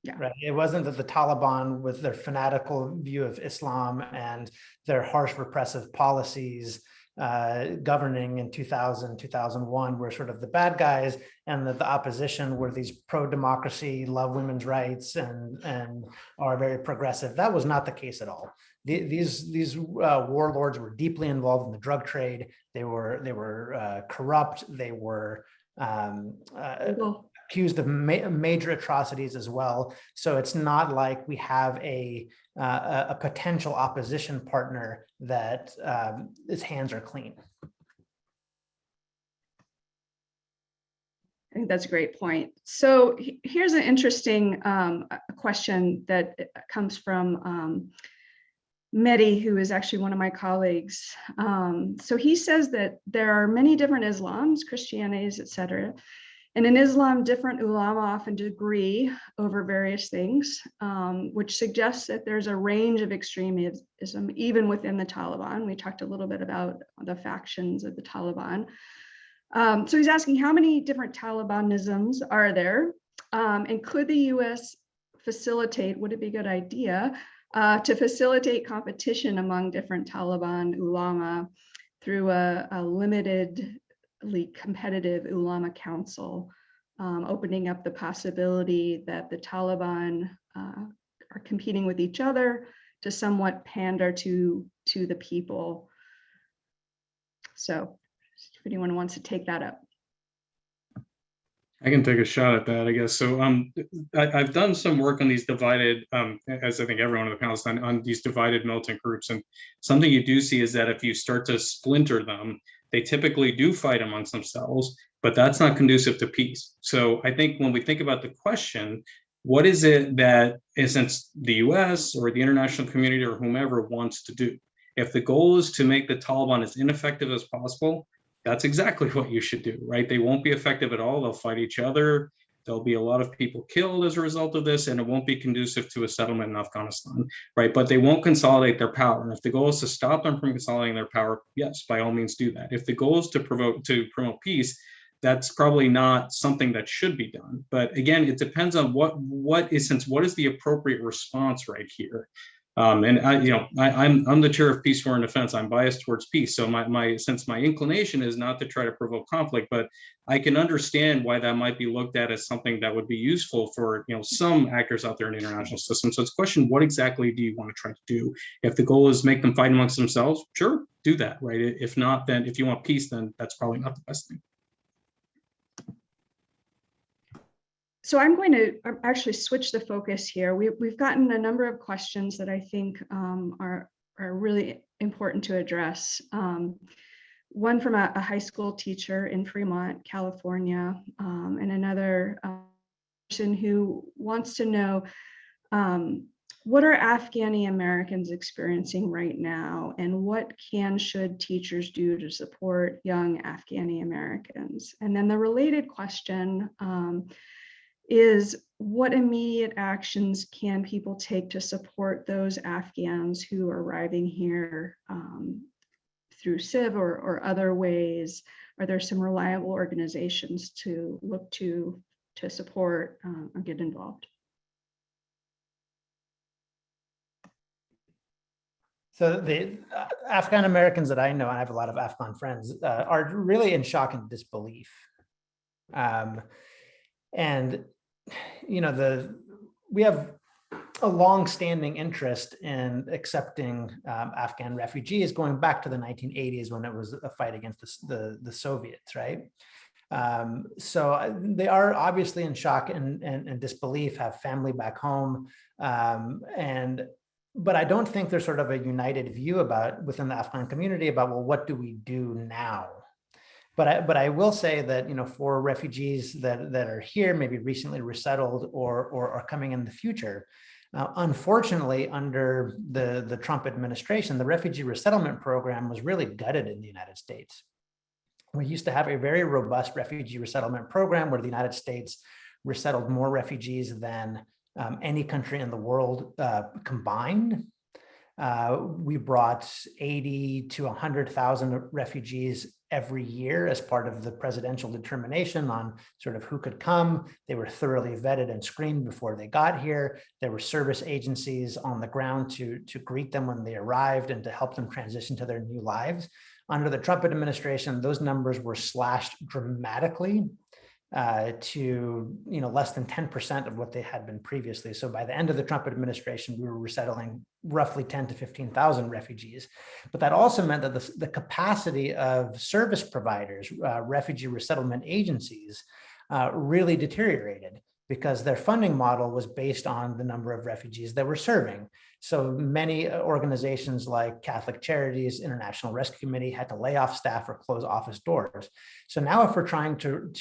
A: Yeah.
C: Right. It wasn't that the Taliban, with their fanatical view of Islam and their harsh repressive policies governing in 2000, 2001, were sort of the bad guys, and that the opposition were these pro-democracy, love women's rights, and are very progressive. That was not the case at all. These warlords were deeply involved in the drug trade. They were corrupt. They were accused of major atrocities as well. So it's not like we have a potential opposition partner that its hands are clean.
A: I think that's a great point. So here's an interesting question that comes from Mehdi, who is actually one of my colleagues. So he says that there are many different Islams, Christianities, etc. And in Islam, different ulama often agree over various things, which suggests that there's a range of extremism even within the Taliban. We talked a little bit about the factions of the Taliban. So he's asking, how many different Talibanisms are there? And could the US facilitate, would it be a good idea to facilitate competition among different Taliban ulama through a limitedly competitive ulama council, opening up the possibility that the Taliban are competing with each other to somewhat pander to the people? So if anyone wants to take that up.
D: I can take a shot at that, I guess. So I've done some work on these divided, as I think everyone in the panel has done, on these divided militant groups. And something you do see is that if you start to splinter them, they typically do fight amongst themselves, but that's not conducive to peace. So I think when we think about the question, what is it that, since the US or the international community or whomever wants to do? If the goal is to make the Taliban as ineffective as possible, that's exactly what you should do, right? They won't be effective at all. They'll fight each other. There'll be a lot of people killed as a result of this, and it won't be conducive to a settlement in Afghanistan, right? But they won't consolidate their power. And if the goal is to stop them from consolidating their power, yes, by all means do that. If the goal is to promote peace, that's probably not something that should be done. But again, it depends on what is the appropriate response right here. And I'm the chair of peace, foreign defense. I'm biased towards peace. So since my inclination is not to try to provoke conflict, but I can understand why that might be looked at as something that would be useful for some actors out there in the international system. So it's a question: what exactly do you want to try to do? If the goal is make them fight amongst themselves, sure, do that, right? If not, then if you want peace, then that's probably not the best thing.
A: So I'm going to actually switch the focus here. We've gotten a number of questions that I think are really important to address. One from a high school teacher in Fremont, California, and another person who wants to know, what are Afghani Americans experiencing right now, and what should teachers do to support young Afghani Americans? And then the related question is, what immediate actions can people take to support those Afghans who are arriving here through CIV or other ways? Are there some reliable organizations to look to support or get involved?
C: So the Afghan Americans that I know, and I have a lot of Afghan friends, are really in shock and disbelief. And we have a long-standing interest in accepting Afghan refugees going back to the 1980s, when it was a fight against the Soviets, right? So they are obviously in shock and disbelief, have family back home, but I don't think there's sort of a united view within the Afghan community about, well, what do we do now? But I will say that, for refugees that are here, maybe recently resettled or are coming in the future, unfortunately, under the Trump administration, the Refugee Resettlement Program was really gutted in the United States. We used to have a very robust refugee resettlement program where the United States resettled more refugees than any country in the world combined. We brought 80 to 100,000 refugees every year as part of the presidential determination on sort of who could come. They were thoroughly vetted and screened before they got here. There were service agencies on the ground to greet them when they arrived and to help them transition to their new lives. Under the Trump administration, those numbers were slashed dramatically to less than 10% of what they had been previously. So by the end of the Trump administration, we were resettling roughly 10 to 15,000 refugees. But that also meant that the capacity of service providers, refugee resettlement agencies, really deteriorated because their funding model was based on the number of refugees that we're serving. So many organizations like Catholic Charities, International Rescue Committee had to lay off staff or close office doors. So now if we're trying to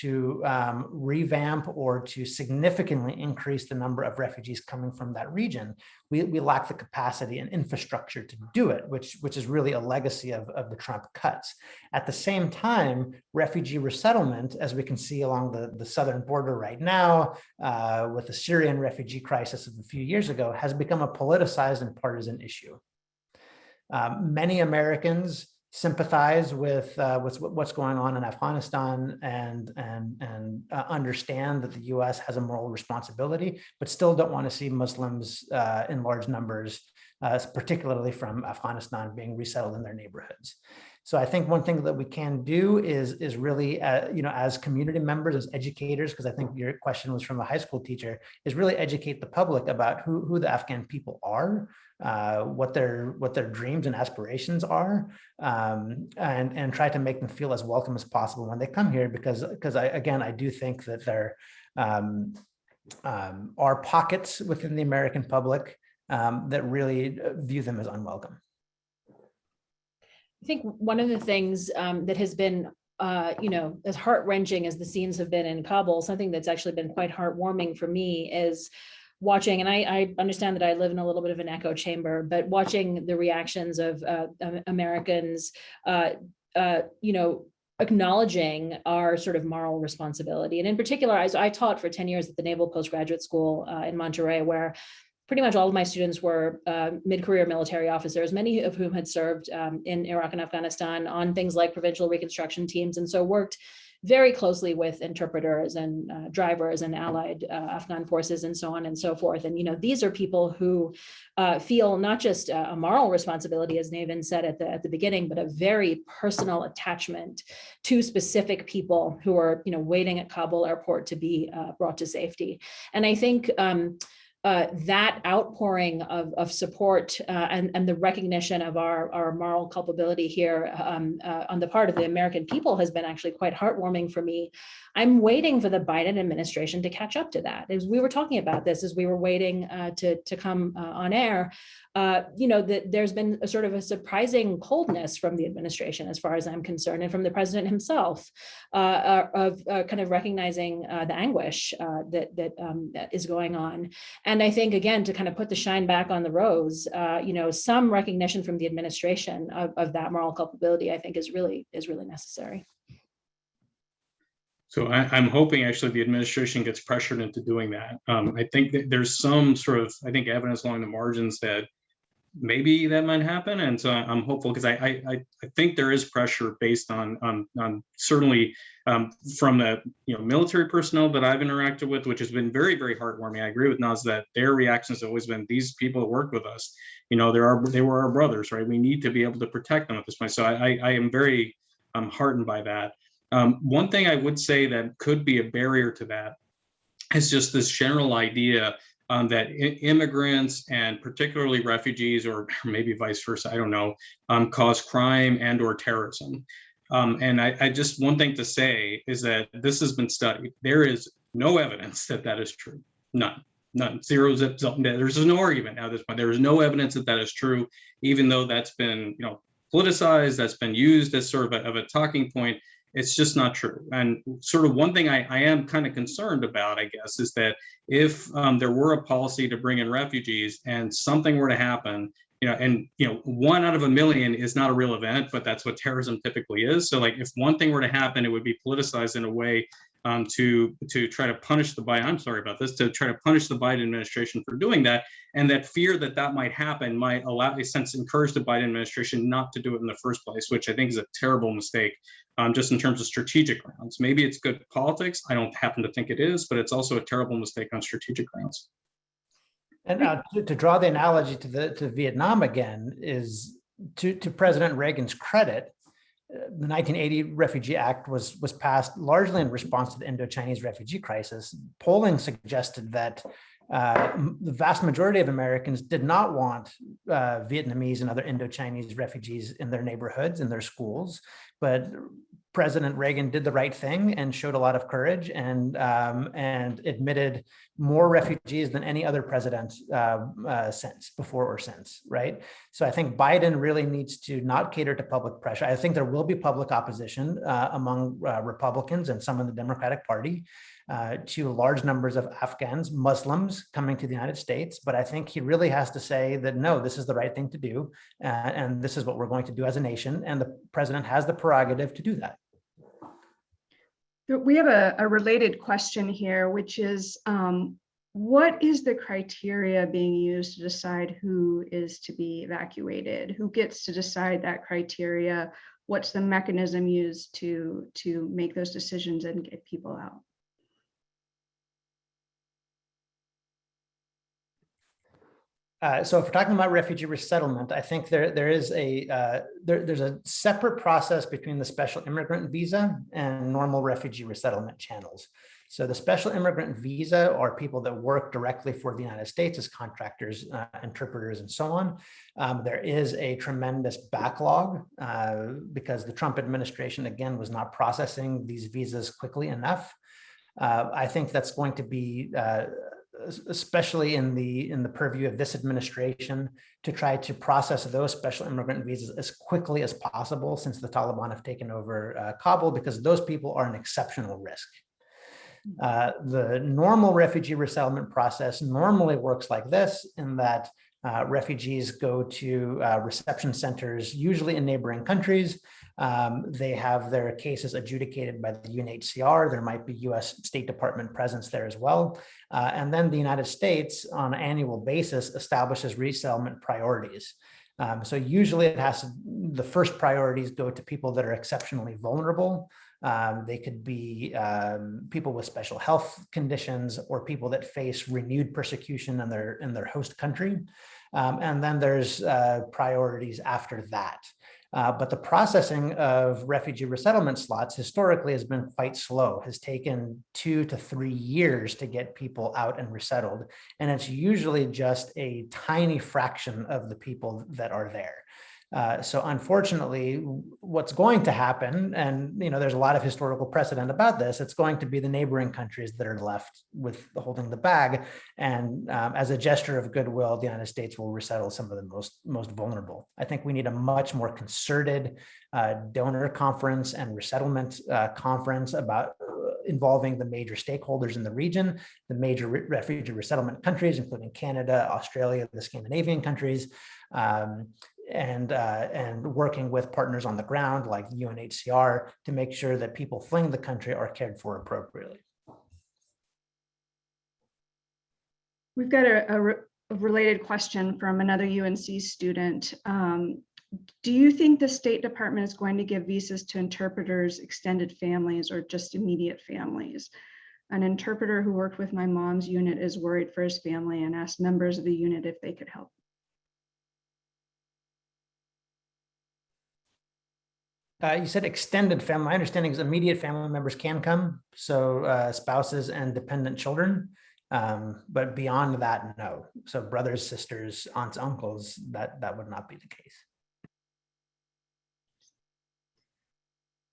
C: revamp or to significantly increase the number of refugees coming from that region, we lack the capacity and infrastructure to do it, which is really a legacy of the Trump cuts. At the same time, refugee resettlement, as we can see along the southern border right now, with the Syrian refugee crisis of a few years ago, has become a politicized and partisan issue. Many Americans sympathize with what's going on in Afghanistan and understand that the U.S. has a moral responsibility, but still don't want to see Muslims in large numbers, particularly from Afghanistan, being resettled in their neighborhoods. So I think one thing that we can do is really, as community members, as educators, because I think your question was from a high school teacher, is really educate the public about who the Afghan people are, what their dreams and aspirations are, and try to make them feel as welcome as possible when they come here, because I do think that there are pockets within the American public that really view them as unwelcome.
B: I think one of the things that has been, as heart-wrenching as the scenes have been in Kabul, something that's actually been quite heartwarming for me is watching, and I understand that I live in a little bit of an echo chamber, but watching the reactions of Americans, acknowledging our sort of moral responsibility. And in particular, I taught for 10 years at the Naval Postgraduate School in Monterey, where pretty much all of my students were mid-career military officers, many of whom had served in Iraq and Afghanistan on things like provincial reconstruction teams, and so worked very closely with interpreters and drivers and allied Afghan forces and so on and so forth. And these are people who feel not just a moral responsibility, as Navin said at the beginning, but a very personal attachment to specific people who are waiting at Kabul airport to be brought to safety. And I think that outpouring of support and the recognition of our moral culpability here on the part of the American people has been actually quite heartwarming for me. I'm waiting for the Biden administration to catch up to that. As we were talking about this, as we were waiting to come on air, that there's been a sort of a surprising coldness from the administration, as far as I'm concerned, and from the president himself, of kind of recognizing the anguish that is going on. And I think, again, to kind of put the shine back on the rose, some recognition from the administration of that moral culpability, I think, is really necessary.
D: So I'm hoping actually the administration gets pressured into doing that. I think that there's some sort of, evidence along the margins that maybe that might happen. And so I'm hopeful, because I think there is pressure based on certainly from the military personnel that I've interacted with, which has been very, very heartwarming. I agree with Naz that their reactions have always been, these people that worked with us, they were our brothers, right? We need to be able to protect them at this point. So I am very heartened by that. One thing I would say that could be a barrier to that is just this general idea that immigrants and particularly refugees, or maybe vice versa, I don't know, cause crime and or terrorism. And I just, one thing to say is that this has been studied. There is no evidence that is true. None. Zero. There's no argument now at this point. There is no evidence that is true, even though that's been politicized, that's been used as sort of a talking point. It's just not true. And sort of one thing I am kind of concerned about, I guess, is that if there were a policy to bring in refugees and something were to happen, and 1 out of a million is not a real event, but that's what terrorism typically is. So like if one thing were to happen, it would be politicized in a way to try to punish the Biden. I'm sorry about this. To try to punish the Biden administration for doing that, and that fear that might happen might allow, a sense, encourage the Biden administration not to do it in the first place, which I think is a terrible mistake, just in terms of strategic grounds. Maybe it's good politics. I don't happen to think it is, but it's also a terrible mistake on strategic grounds.
C: And to draw the analogy to Vietnam again, is to President Reagan's credit, the 1980 Refugee Act was passed largely in response to the Indo-Chinese refugee crisis. Polling suggested that the vast majority of Americans did not want Vietnamese and other Indo-Chinese refugees in their neighborhoods, in their schools, but President Reagan did the right thing and showed a lot of courage and admitted more refugees than any other president before or since, right? So I think Biden really needs to not cater to public pressure. I think there will be public opposition among Republicans and some in the Democratic Party to large numbers of Afghans, Muslims coming to the United States. But I think he really has to say that, no, this is the right thing to do. And this is what we're going to do as a nation. And the president has the prerogative to do that.
A: We have a related question here, which is, what is the criteria being used to decide who is to be evacuated? Who gets to decide that criteria? What's the mechanism used to make those decisions and get people out?
C: So if we're talking about refugee resettlement, I think there's a separate process between the special immigrant visa and normal refugee resettlement channels. So the special immigrant visa are people that work directly for the United States as contractors, interpreters, and so on. There is a tremendous backlog because the Trump administration, again, was not processing these visas quickly enough. I think that's going to be especially in the purview of this administration, to try to process those special immigrant visas as quickly as possible since the Taliban have taken over Kabul, because those people are an exceptional risk. The normal refugee resettlement process normally works like this, in that refugees go to reception centers, usually in neighboring countries. They have their cases adjudicated by the UNHCR. There might be US State Department presence there as well. And then the United States on an annual basis establishes resettlement priorities. So usually the first priorities go to people that are exceptionally vulnerable. They could be people with special health conditions or people that face renewed persecution in their host country. And then there's priorities after that. But the processing of refugee resettlement slots historically has been quite slow, has taken 2 to 3 years to get people out and resettled. And it's usually just a tiny fraction of the people that are there. So unfortunately, what's going to happen, and there's a lot of historical precedent about this, it's going to be the neighboring countries that are left with holding the bag. And as a gesture of goodwill, the United States will resettle some of the most vulnerable. I think we need a much more concerted donor conference and resettlement conference about involving the major stakeholders in the region, the major refugee resettlement countries, including Canada, Australia, the Scandinavian countries, and working with partners on the ground like UNHCR to make sure that people fleeing the country are cared for appropriately.
A: We've got a related question from another UNC student. Do you think the State Department is going to give visas to interpreters, extended families, or just immediate families? An interpreter who worked with my mom's unit is worried for his family and asked members of the unit if they could help.
C: You said extended family. My understanding is immediate family members can come, so spouses and dependent children, but beyond that, no. So brothers, sisters, aunts, uncles, that would not be the case.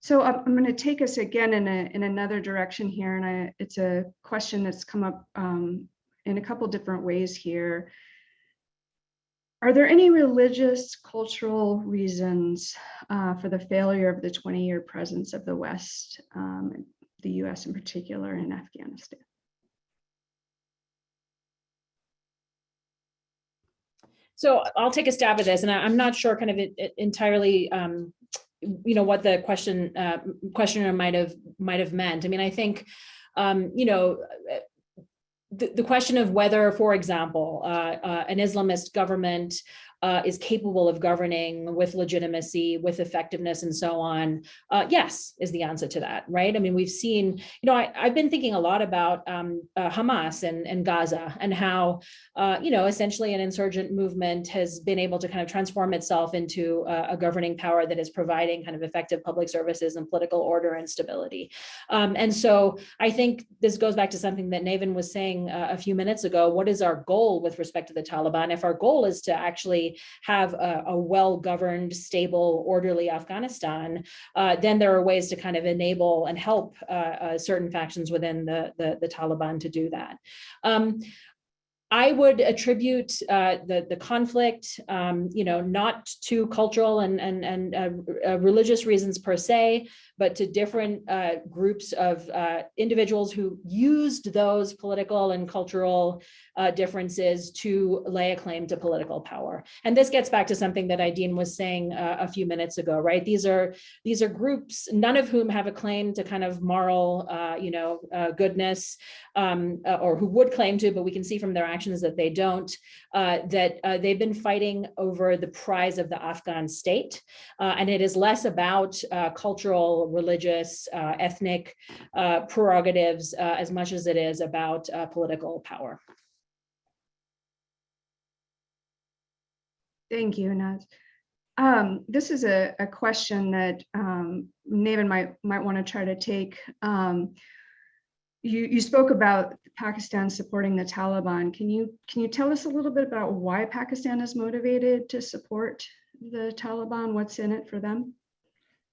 A: So I'm going to take us again in another direction here, and it's a question that's come up in a couple different ways here. Are there any religious, cultural reasons for the failure of the 20-year presence of the West, the US in particular, in Afghanistan?
B: So I'll take a stab at this, and I'm not sure kind of entirely, what the questioner might have meant. I mean, I think, the question of whether, for example, an Islamist government is capable of governing with legitimacy, with effectiveness, and so on, yes, is the answer to that, right? I mean, we've seen, I've been thinking a lot about Hamas and Gaza, and how, essentially an insurgent movement has been able to kind of transform itself into a governing power that is providing kind of effective public services and political order and stability. And so I think this goes back to something that Navin was saying a few minutes ago. What is our goal with respect to the Taliban? If our goal is to actually have a well-governed, stable, orderly Afghanistan, then there are ways to kind of enable and help certain factions within the Taliban to do that. I would attribute the conflict, not to cultural and religious reasons per se, but to different groups of individuals who used those political and cultural differences to lay a claim to political power. And this gets back to something that Idean was saying a few minutes ago, right? These are groups, none of whom have a claim to kind of moral, goodness, or who would claim to, but we can see from their actions that they don't, that they've been fighting over the prize of the Afghan state. And it is less about cultural, religious, ethnic prerogatives as much as it is about political power.
A: Thank you, Naz. This is a question that Navin might want to try to take. You spoke about Pakistan supporting the Taliban. Can you tell us a little bit about why Pakistan is motivated to support the Taliban? What's in it for them?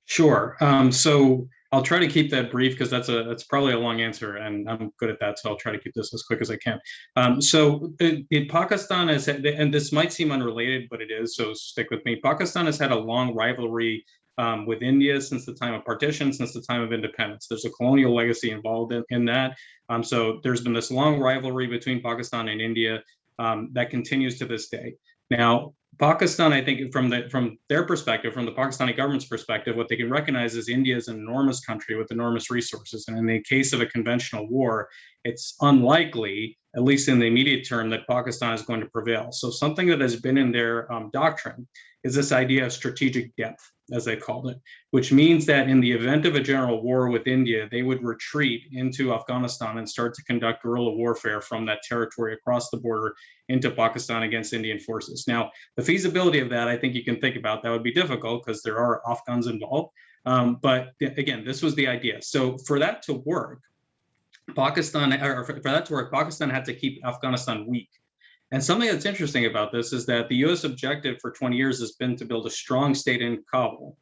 D: Sure. So I'll try to keep that brief because that's probably a long answer, and I'm good at that. So I'll try to keep this as quick as I can. So Pakistan has, and this might seem unrelated, but it is. So stick with me. Pakistan has had a long rivalry with India since the time of partition, since the time of independence. There's a colonial legacy involved in that. So there's been this long rivalry between Pakistan and India that continues to this day. Now, Pakistan, I think from their perspective, from the Pakistani government's perspective, what they can recognize is India is an enormous country with enormous resources. And in the case of a conventional war, it's unlikely, at least in the immediate term, that Pakistan is going to prevail. So something that has been in their doctrine is this idea of strategic depth, as they called it, which means that in the event of a general war with India, they would retreat into Afghanistan and start to conduct guerrilla warfare from that territory across the border into Pakistan against Indian forces. Now, the feasibility of that, I think you can think about, that would be difficult because there are Afghans involved. But again, this was the idea. So for that to work, Pakistan had to keep Afghanistan weak. And something that's interesting about this is that the US objective for 20 years has been to build a strong state in Kabul.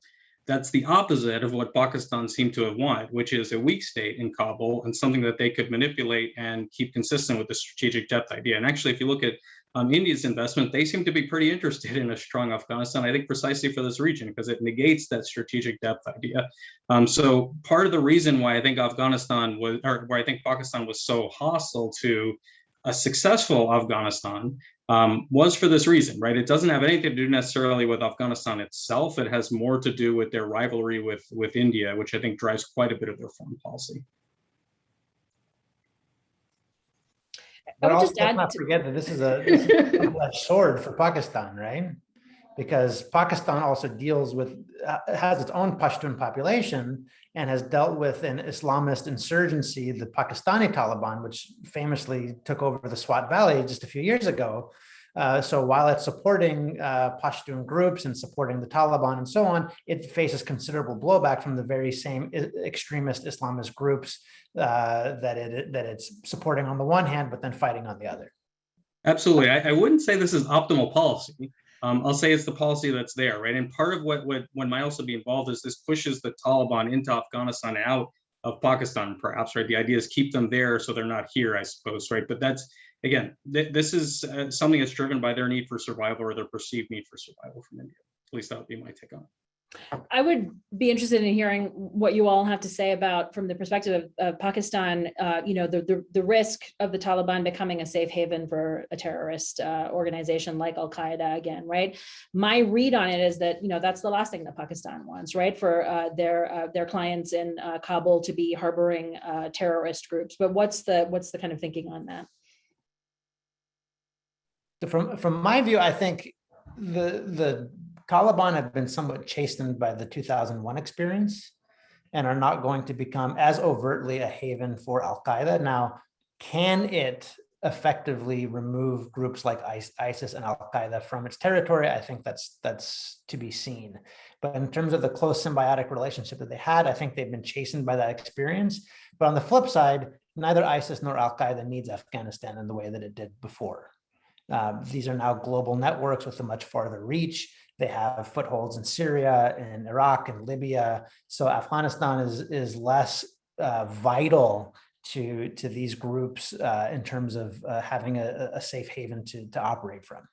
D: That's the opposite of what Pakistan seemed to have wanted, which is a weak state in Kabul and something that they could manipulate and keep consistent with the strategic depth idea. And actually, if you look at India's investment, they seem to be pretty interested in a strong Afghanistan, I think precisely for this region, because it negates that strategic depth idea. So part of the reason why I think Pakistan was so hostile to a successful Afghanistan was for this reason, right? It doesn't have anything to do necessarily with Afghanistan itself. It has more to do with their rivalry with India, which I think drives quite a bit of their foreign policy.
C: But also, let's not forget that this is a double-edged sword for Pakistan, right? Because Pakistan also has its own Pashtun population and has dealt with an Islamist insurgency, the Pakistani Taliban, which famously took over the Swat Valley just a few years ago. So while it's supporting Pashtun groups and supporting the Taliban and so on, it faces considerable blowback from the very same extremist Islamist groups that it's supporting on the one hand, but then fighting on the other.
D: Absolutely. I wouldn't say this is optimal policy. I'll say it's the policy that's there, right? And part of what might also be involved is this pushes the Taliban into Afghanistan out Pakistan, perhaps, right? The idea is keep them there so they're not here, I suppose, right? But that's, again, this is something that's driven by their need for survival or their perceived need for survival from India. At least that would be my take on it.
B: I would be interested in hearing what you all have to say about, from the perspective of Pakistan, the risk of the Taliban becoming a safe haven for a terrorist organization like Al Qaeda again, right? My read on it is that that's the last thing that Pakistan wants, right? For their clients in Kabul to be harboring terrorist groups. But what's the kind of thinking on that?
C: From my view, I think the Taliban have been somewhat chastened by the 2001 experience and are not going to become as overtly a haven for Al Qaeda. Now, can it effectively remove groups like ISIS and Al Qaeda from its territory? I think that's to be seen. But in terms of the close symbiotic relationship that they had, I think they've been chastened by that experience. But on the flip side, neither ISIS nor Al Qaeda needs Afghanistan in the way that it did before. These are now global networks with a much farther reach. They have footholds in Syria and Iraq and Libya. So Afghanistan is less vital to these groups in terms of having a safe haven to operate from.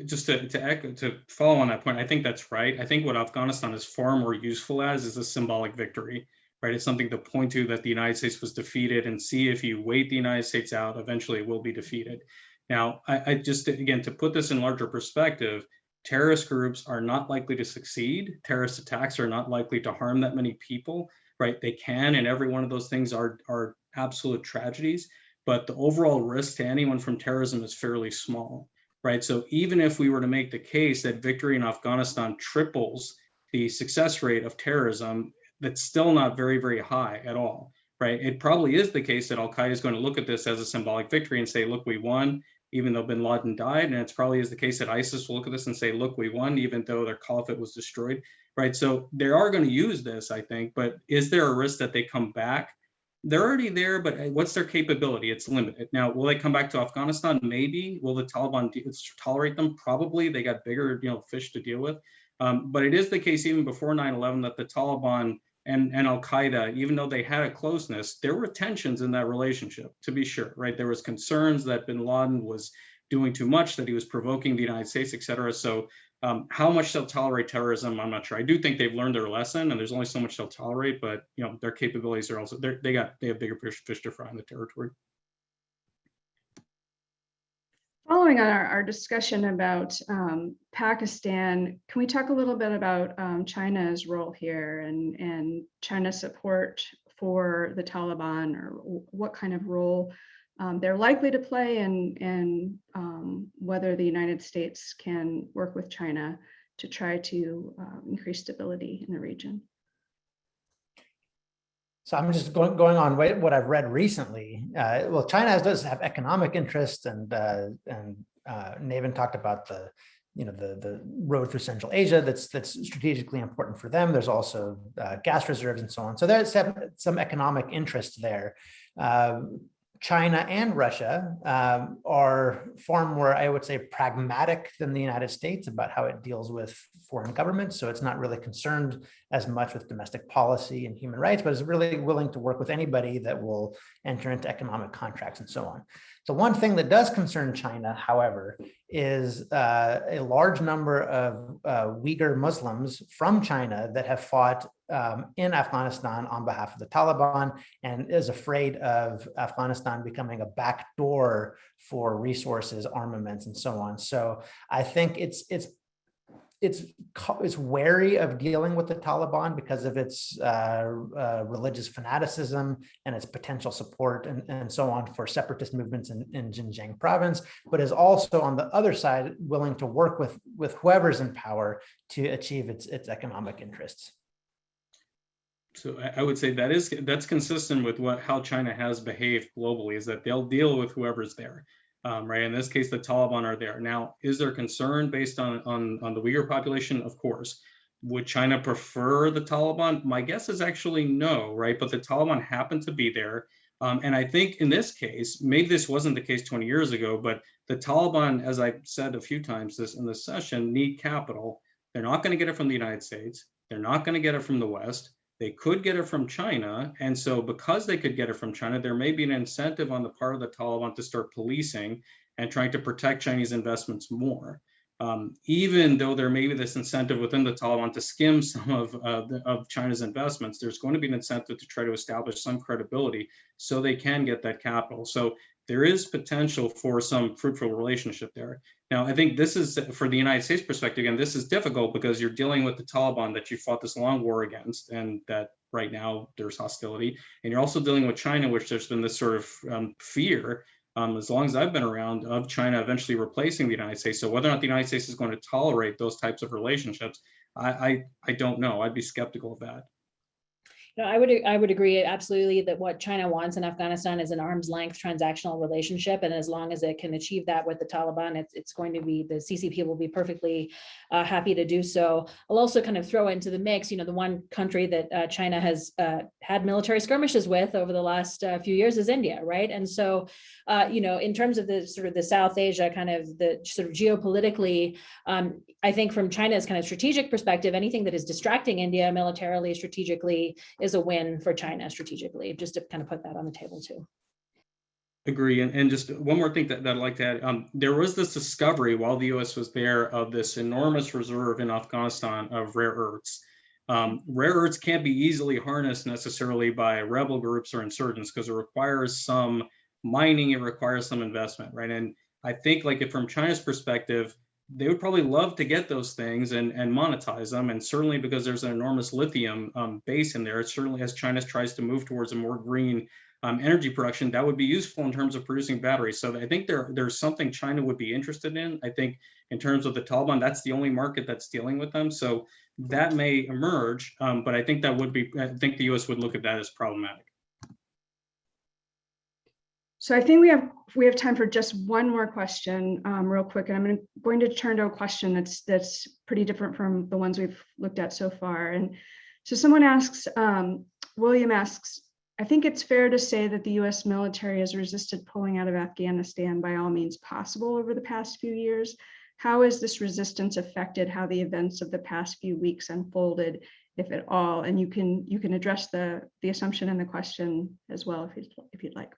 D: Just to follow on that point, I think that's right. I think what Afghanistan is far more useful as is a symbolic victory, right? It's something to point to that the United States was defeated, and see, if you wait the United States out, eventually it will be defeated. Now, I just, again, to put this in larger perspective, terrorist groups are not likely to succeed. Terrorist attacks are not likely to harm that many people, right? They can, and every one of those things are absolute tragedies, but the overall risk to anyone from terrorism is fairly small, right? So even if we were to make the case that victory in Afghanistan triples the success rate of terrorism, that's still not very, very high at all, right? It probably is the case that Al Qaeda is going to look at this as a symbolic victory and say, look, we won, even though bin Laden died. And it's probably is the case that ISIS will look at this and say, look, we won, even though their caliphate was destroyed, right? So they are going to use this, I think, but is there a risk that they come back? They're already there, but what's their capability? It's limited. Now, will they come back to Afghanistan? Maybe. Will the Taliban tolerate them? Probably. They got bigger, fish to deal with. But it is the case even before 9/11 that the Taliban and Al Qaeda, even though they had a closeness, there were tensions in that relationship, to be sure, right? There was concerns that bin Laden was doing too much, that he was provoking the United States, et cetera. So how much they'll tolerate terrorism, I'm not sure. I do think they've learned their lesson, and there's only so much they'll tolerate, but their capabilities are also, they have bigger fish to fry in the territory.
A: Following on our discussion about Pakistan, can we talk a little bit about China's role here and China's support for the Taliban, or what kind of role they're likely to play, and whether the United States can work with China to try to increase stability in the region?
C: So I'm just going on what I've read recently. Well, China does have economic interest, and Navin talked about the road through Central Asia that's strategically important for them. There's also gas reserves and so on. So there's some economic interest there. China and Russia are far more, I would say, pragmatic than the United States about how it deals with foreign governments. So it's not really concerned as much with domestic policy and human rights, but is really willing to work with anybody that will enter into economic contracts and so on. The one thing that does concern China, however, is a large number of Uyghur Muslims from China that have fought in Afghanistan on behalf of the Taliban, and is afraid of Afghanistan becoming a backdoor for resources, armaments, and so on. So I think it's wary of dealing with the Taliban because of its religious fanaticism and its potential support and so on for separatist movements in Xinjiang province, but is also on the other side willing to work with whoever's in power to achieve its economic interests.
D: So I would say that's consistent with how China has behaved globally, is that they'll deal with whoever's there. Right. In this case, the Taliban are there. Now, is there concern based on the Uyghur population? Of course. Would China prefer the Taliban? My guess is actually no, right? But the Taliban happen to be there. And I think in this case, maybe this wasn't the case 20 years ago, but the Taliban, as I've said a few times in this session, need capital. They're not going to get it from the United States. They're not going to get it from the West. They could get it from China. And so because they could get it from China, there may be an incentive on the part of the Taliban to start policing and trying to protect Chinese investments more. Even though there may be this incentive within the Taliban to skim some of China's investments, there's going to be an incentive to try to establish some credibility so they can get that capital. So there is potential for some fruitful relationship there. Now, I think this is, for the United States perspective, again, this is difficult because you're dealing with the Taliban that you fought this long war against, and that right now there's hostility. And you're also dealing with China, which there's been this sort of fear, as long as I've been around, of China eventually replacing the United States. So whether or not the United States is going to tolerate those types of relationships, I don't know. I'd be skeptical of that.
B: No, I would agree absolutely that what China wants in Afghanistan is an arm's length transactional relationship, and as long as it can achieve that with the Taliban, it's going to be, the CCP will be perfectly happy to do so. I'll also kind of throw into the mix, the one country that China has had military skirmishes with over the last few years is India, right? And so, in terms of the sort of the South Asia kind of the sort of geopolitically, I think from China's kind of strategic perspective, anything that is distracting India militarily, strategically, is a win for China strategically, just to kind of put that on the table too.
D: Agree. And just one more thing that I'd like to add. There was this discovery while the US was there of this enormous reserve in Afghanistan of rare earths. Rare earths can't be easily harnessed necessarily by rebel groups or insurgents because it requires some mining, it requires some investment, right? And I think like from China's perspective, they would probably love to get those things and monetize them. And certainly because there's an enormous lithium base in there, it certainly as China tries to move towards a more green energy production, that would be useful in terms of producing batteries. So I think there's something China would be interested in. I think in terms of the Taliban, that's the only market that's dealing with them. So that may emerge, but I think I think the US would look at that as problematic.
A: So I think we have time for just one more question real quick, and I'm going to turn to a question that's pretty different from the ones we've looked at so far. And so someone asks, William asks, I think it's fair to say that the US military has resisted pulling out of Afghanistan by all means possible over the past few years. How has this resistance affected how the events of the past few weeks unfolded, if at all? And you can address the assumption in the question as well if you'd like.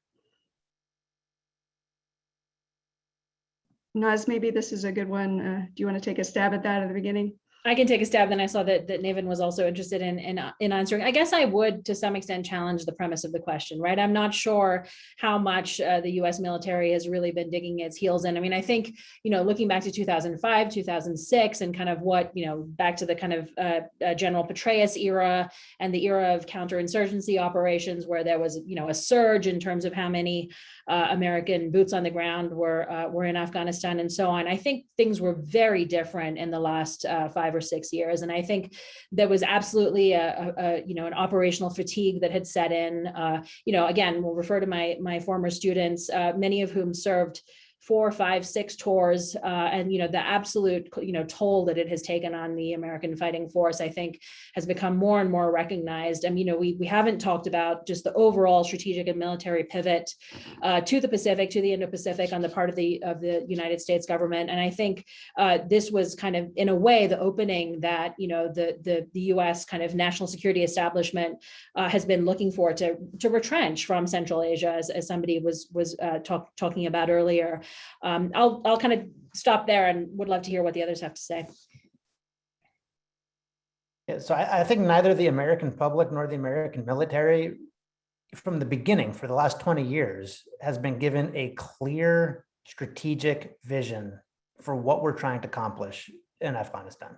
A: Naz, maybe this is a good one. Do you want to take a stab at that at the beginning?
B: I can take a stab. Then I saw that Navin was also interested in answering. I guess I would, to some extent, challenge the premise of the question, right? I'm not sure how much the U.S. military has really been digging its heels in. I mean, I think, looking back to 2005, 2006, and kind of what, back to the kind of General Petraeus era and the era of counterinsurgency operations, where there was, a surge in terms of how many American boots on the ground were in Afghanistan and so on. I think things were very different in the last 5 or 6 years, and I think there was absolutely an operational fatigue that had set in. Again, we'll refer to my former students, many of whom served 4, 5, 6 tours, and the absolute toll that it has taken on the American fighting force, I think, has become more and more recognized. I mean, we haven't talked about just the overall strategic and military pivot to the Pacific, to the Indo-Pacific on the part of the United States government, and I think this was kind of, in a way, the opening that the U.S. kind of national security establishment has been looking for to retrench from Central Asia, as somebody was talking about earlier. I'll kind of stop there and would love to hear what the others have to say.
C: Yeah, so I think neither the American public nor the American military from the beginning for the last 20 years has been given a clear strategic vision for what we're trying to accomplish in Afghanistan.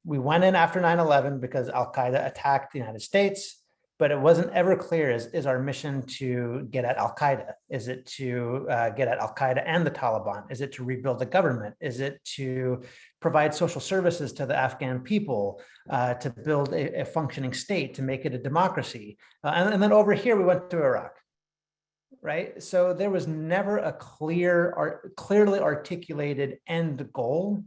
C: We went in after 9/11 because Al-Qaeda attacked the United States, but it wasn't ever clear, is our mission to get at Al-Qaeda? Is it to get at Al-Qaeda and the Taliban? Is it to rebuild the government? Is it to provide social services to the Afghan people, to build a functioning state, to make it a democracy? And then over here, we went to Iraq, right? So there was never a clearly articulated end goal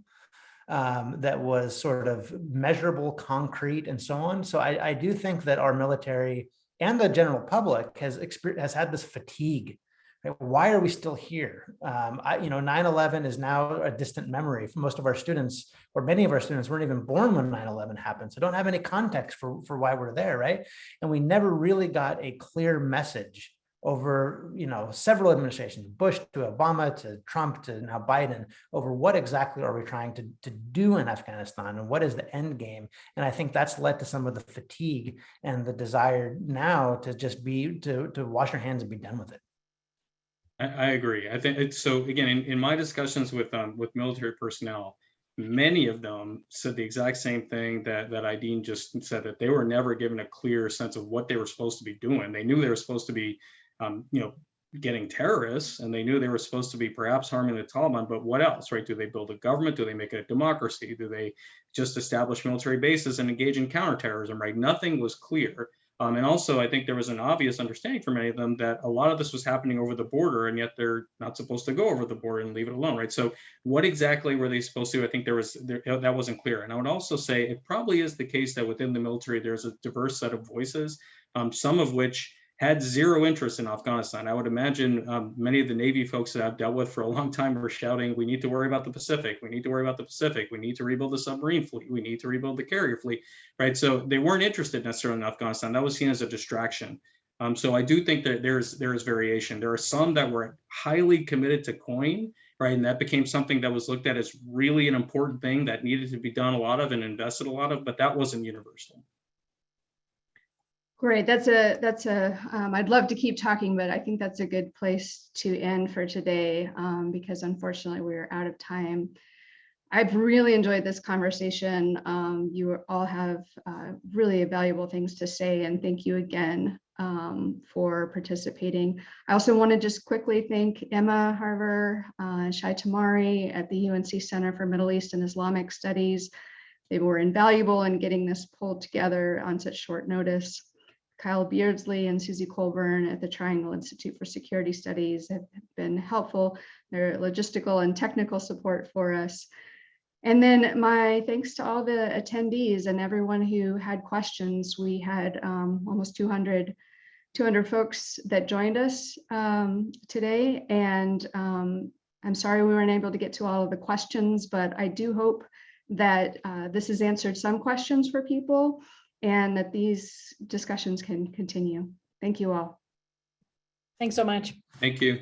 C: that was sort of measurable, concrete, and so on. So I do think that our military and the general public has had this fatigue Right? Why are we still here? 9/11 is now a distant memory for most of our students, or many of our students weren't even born when 9/11 happened, so don't have any context for why we're there, right? And we never really got a clear message over several administrations, Bush to Obama to Trump to now Biden, over what exactly are we trying to do in Afghanistan and what is the end game. And I think that's led to some of the fatigue and the desire now to just to wash our hands and be done with it.
D: I agree. I think it's so. Again, in my discussions with military personnel, many of them said the exact same thing that Idean just said, that they were never given a clear sense of what they were supposed to be doing. They knew they were supposed to be, getting terrorists, and they knew they were supposed to be perhaps harming the Taliban. But what else, right? Do they build a government? Do they make it a democracy? Do they just establish military bases and engage in counterterrorism? Right? Nothing was clear. And also, I think there was an obvious understanding for many of them that a lot of this was happening over the border, and yet they're not supposed to go over the border and leave it alone, right? So what exactly were they supposed to do? I think that wasn't clear. And I would also say it probably is the case that within the military, there's a diverse set of voices, some of which had zero interest in Afghanistan. I would imagine many of the Navy folks that I've dealt with for a long time were shouting, we need to worry about the Pacific. We need to worry about the Pacific. We need to rebuild the submarine fleet. We need to rebuild the carrier fleet, right? So they weren't interested necessarily in Afghanistan. That was seen as a distraction. So I do think that there is variation. There are some that were highly committed to COIN, right? And that became something that was looked at as really an important thing that needed to be done a lot of and invested a lot of, but that wasn't universal.
A: Great. I'd love to keep talking, but I think that's a good place to end for today, because unfortunately we're out of time. I've really enjoyed this conversation. You all have really valuable things to say, and thank you again for participating. I also want to just quickly thank Emma Harver, Shai Tamari at the UNC Center for Middle East and Islamic Studies. They were invaluable in getting this pulled together on such short notice. Kyle Beardsley and Susie Colburn at the Triangle Institute for Security Studies have been helpful. Their logistical and technical support for us. And then my thanks to all the attendees and everyone who had questions. We had almost 200 folks that joined us today. And I'm sorry we weren't able to get to all of the questions, but I do hope that this has answered some questions for people, and that these discussions can continue. Thank you all.
B: Thanks so much.
D: Thank you.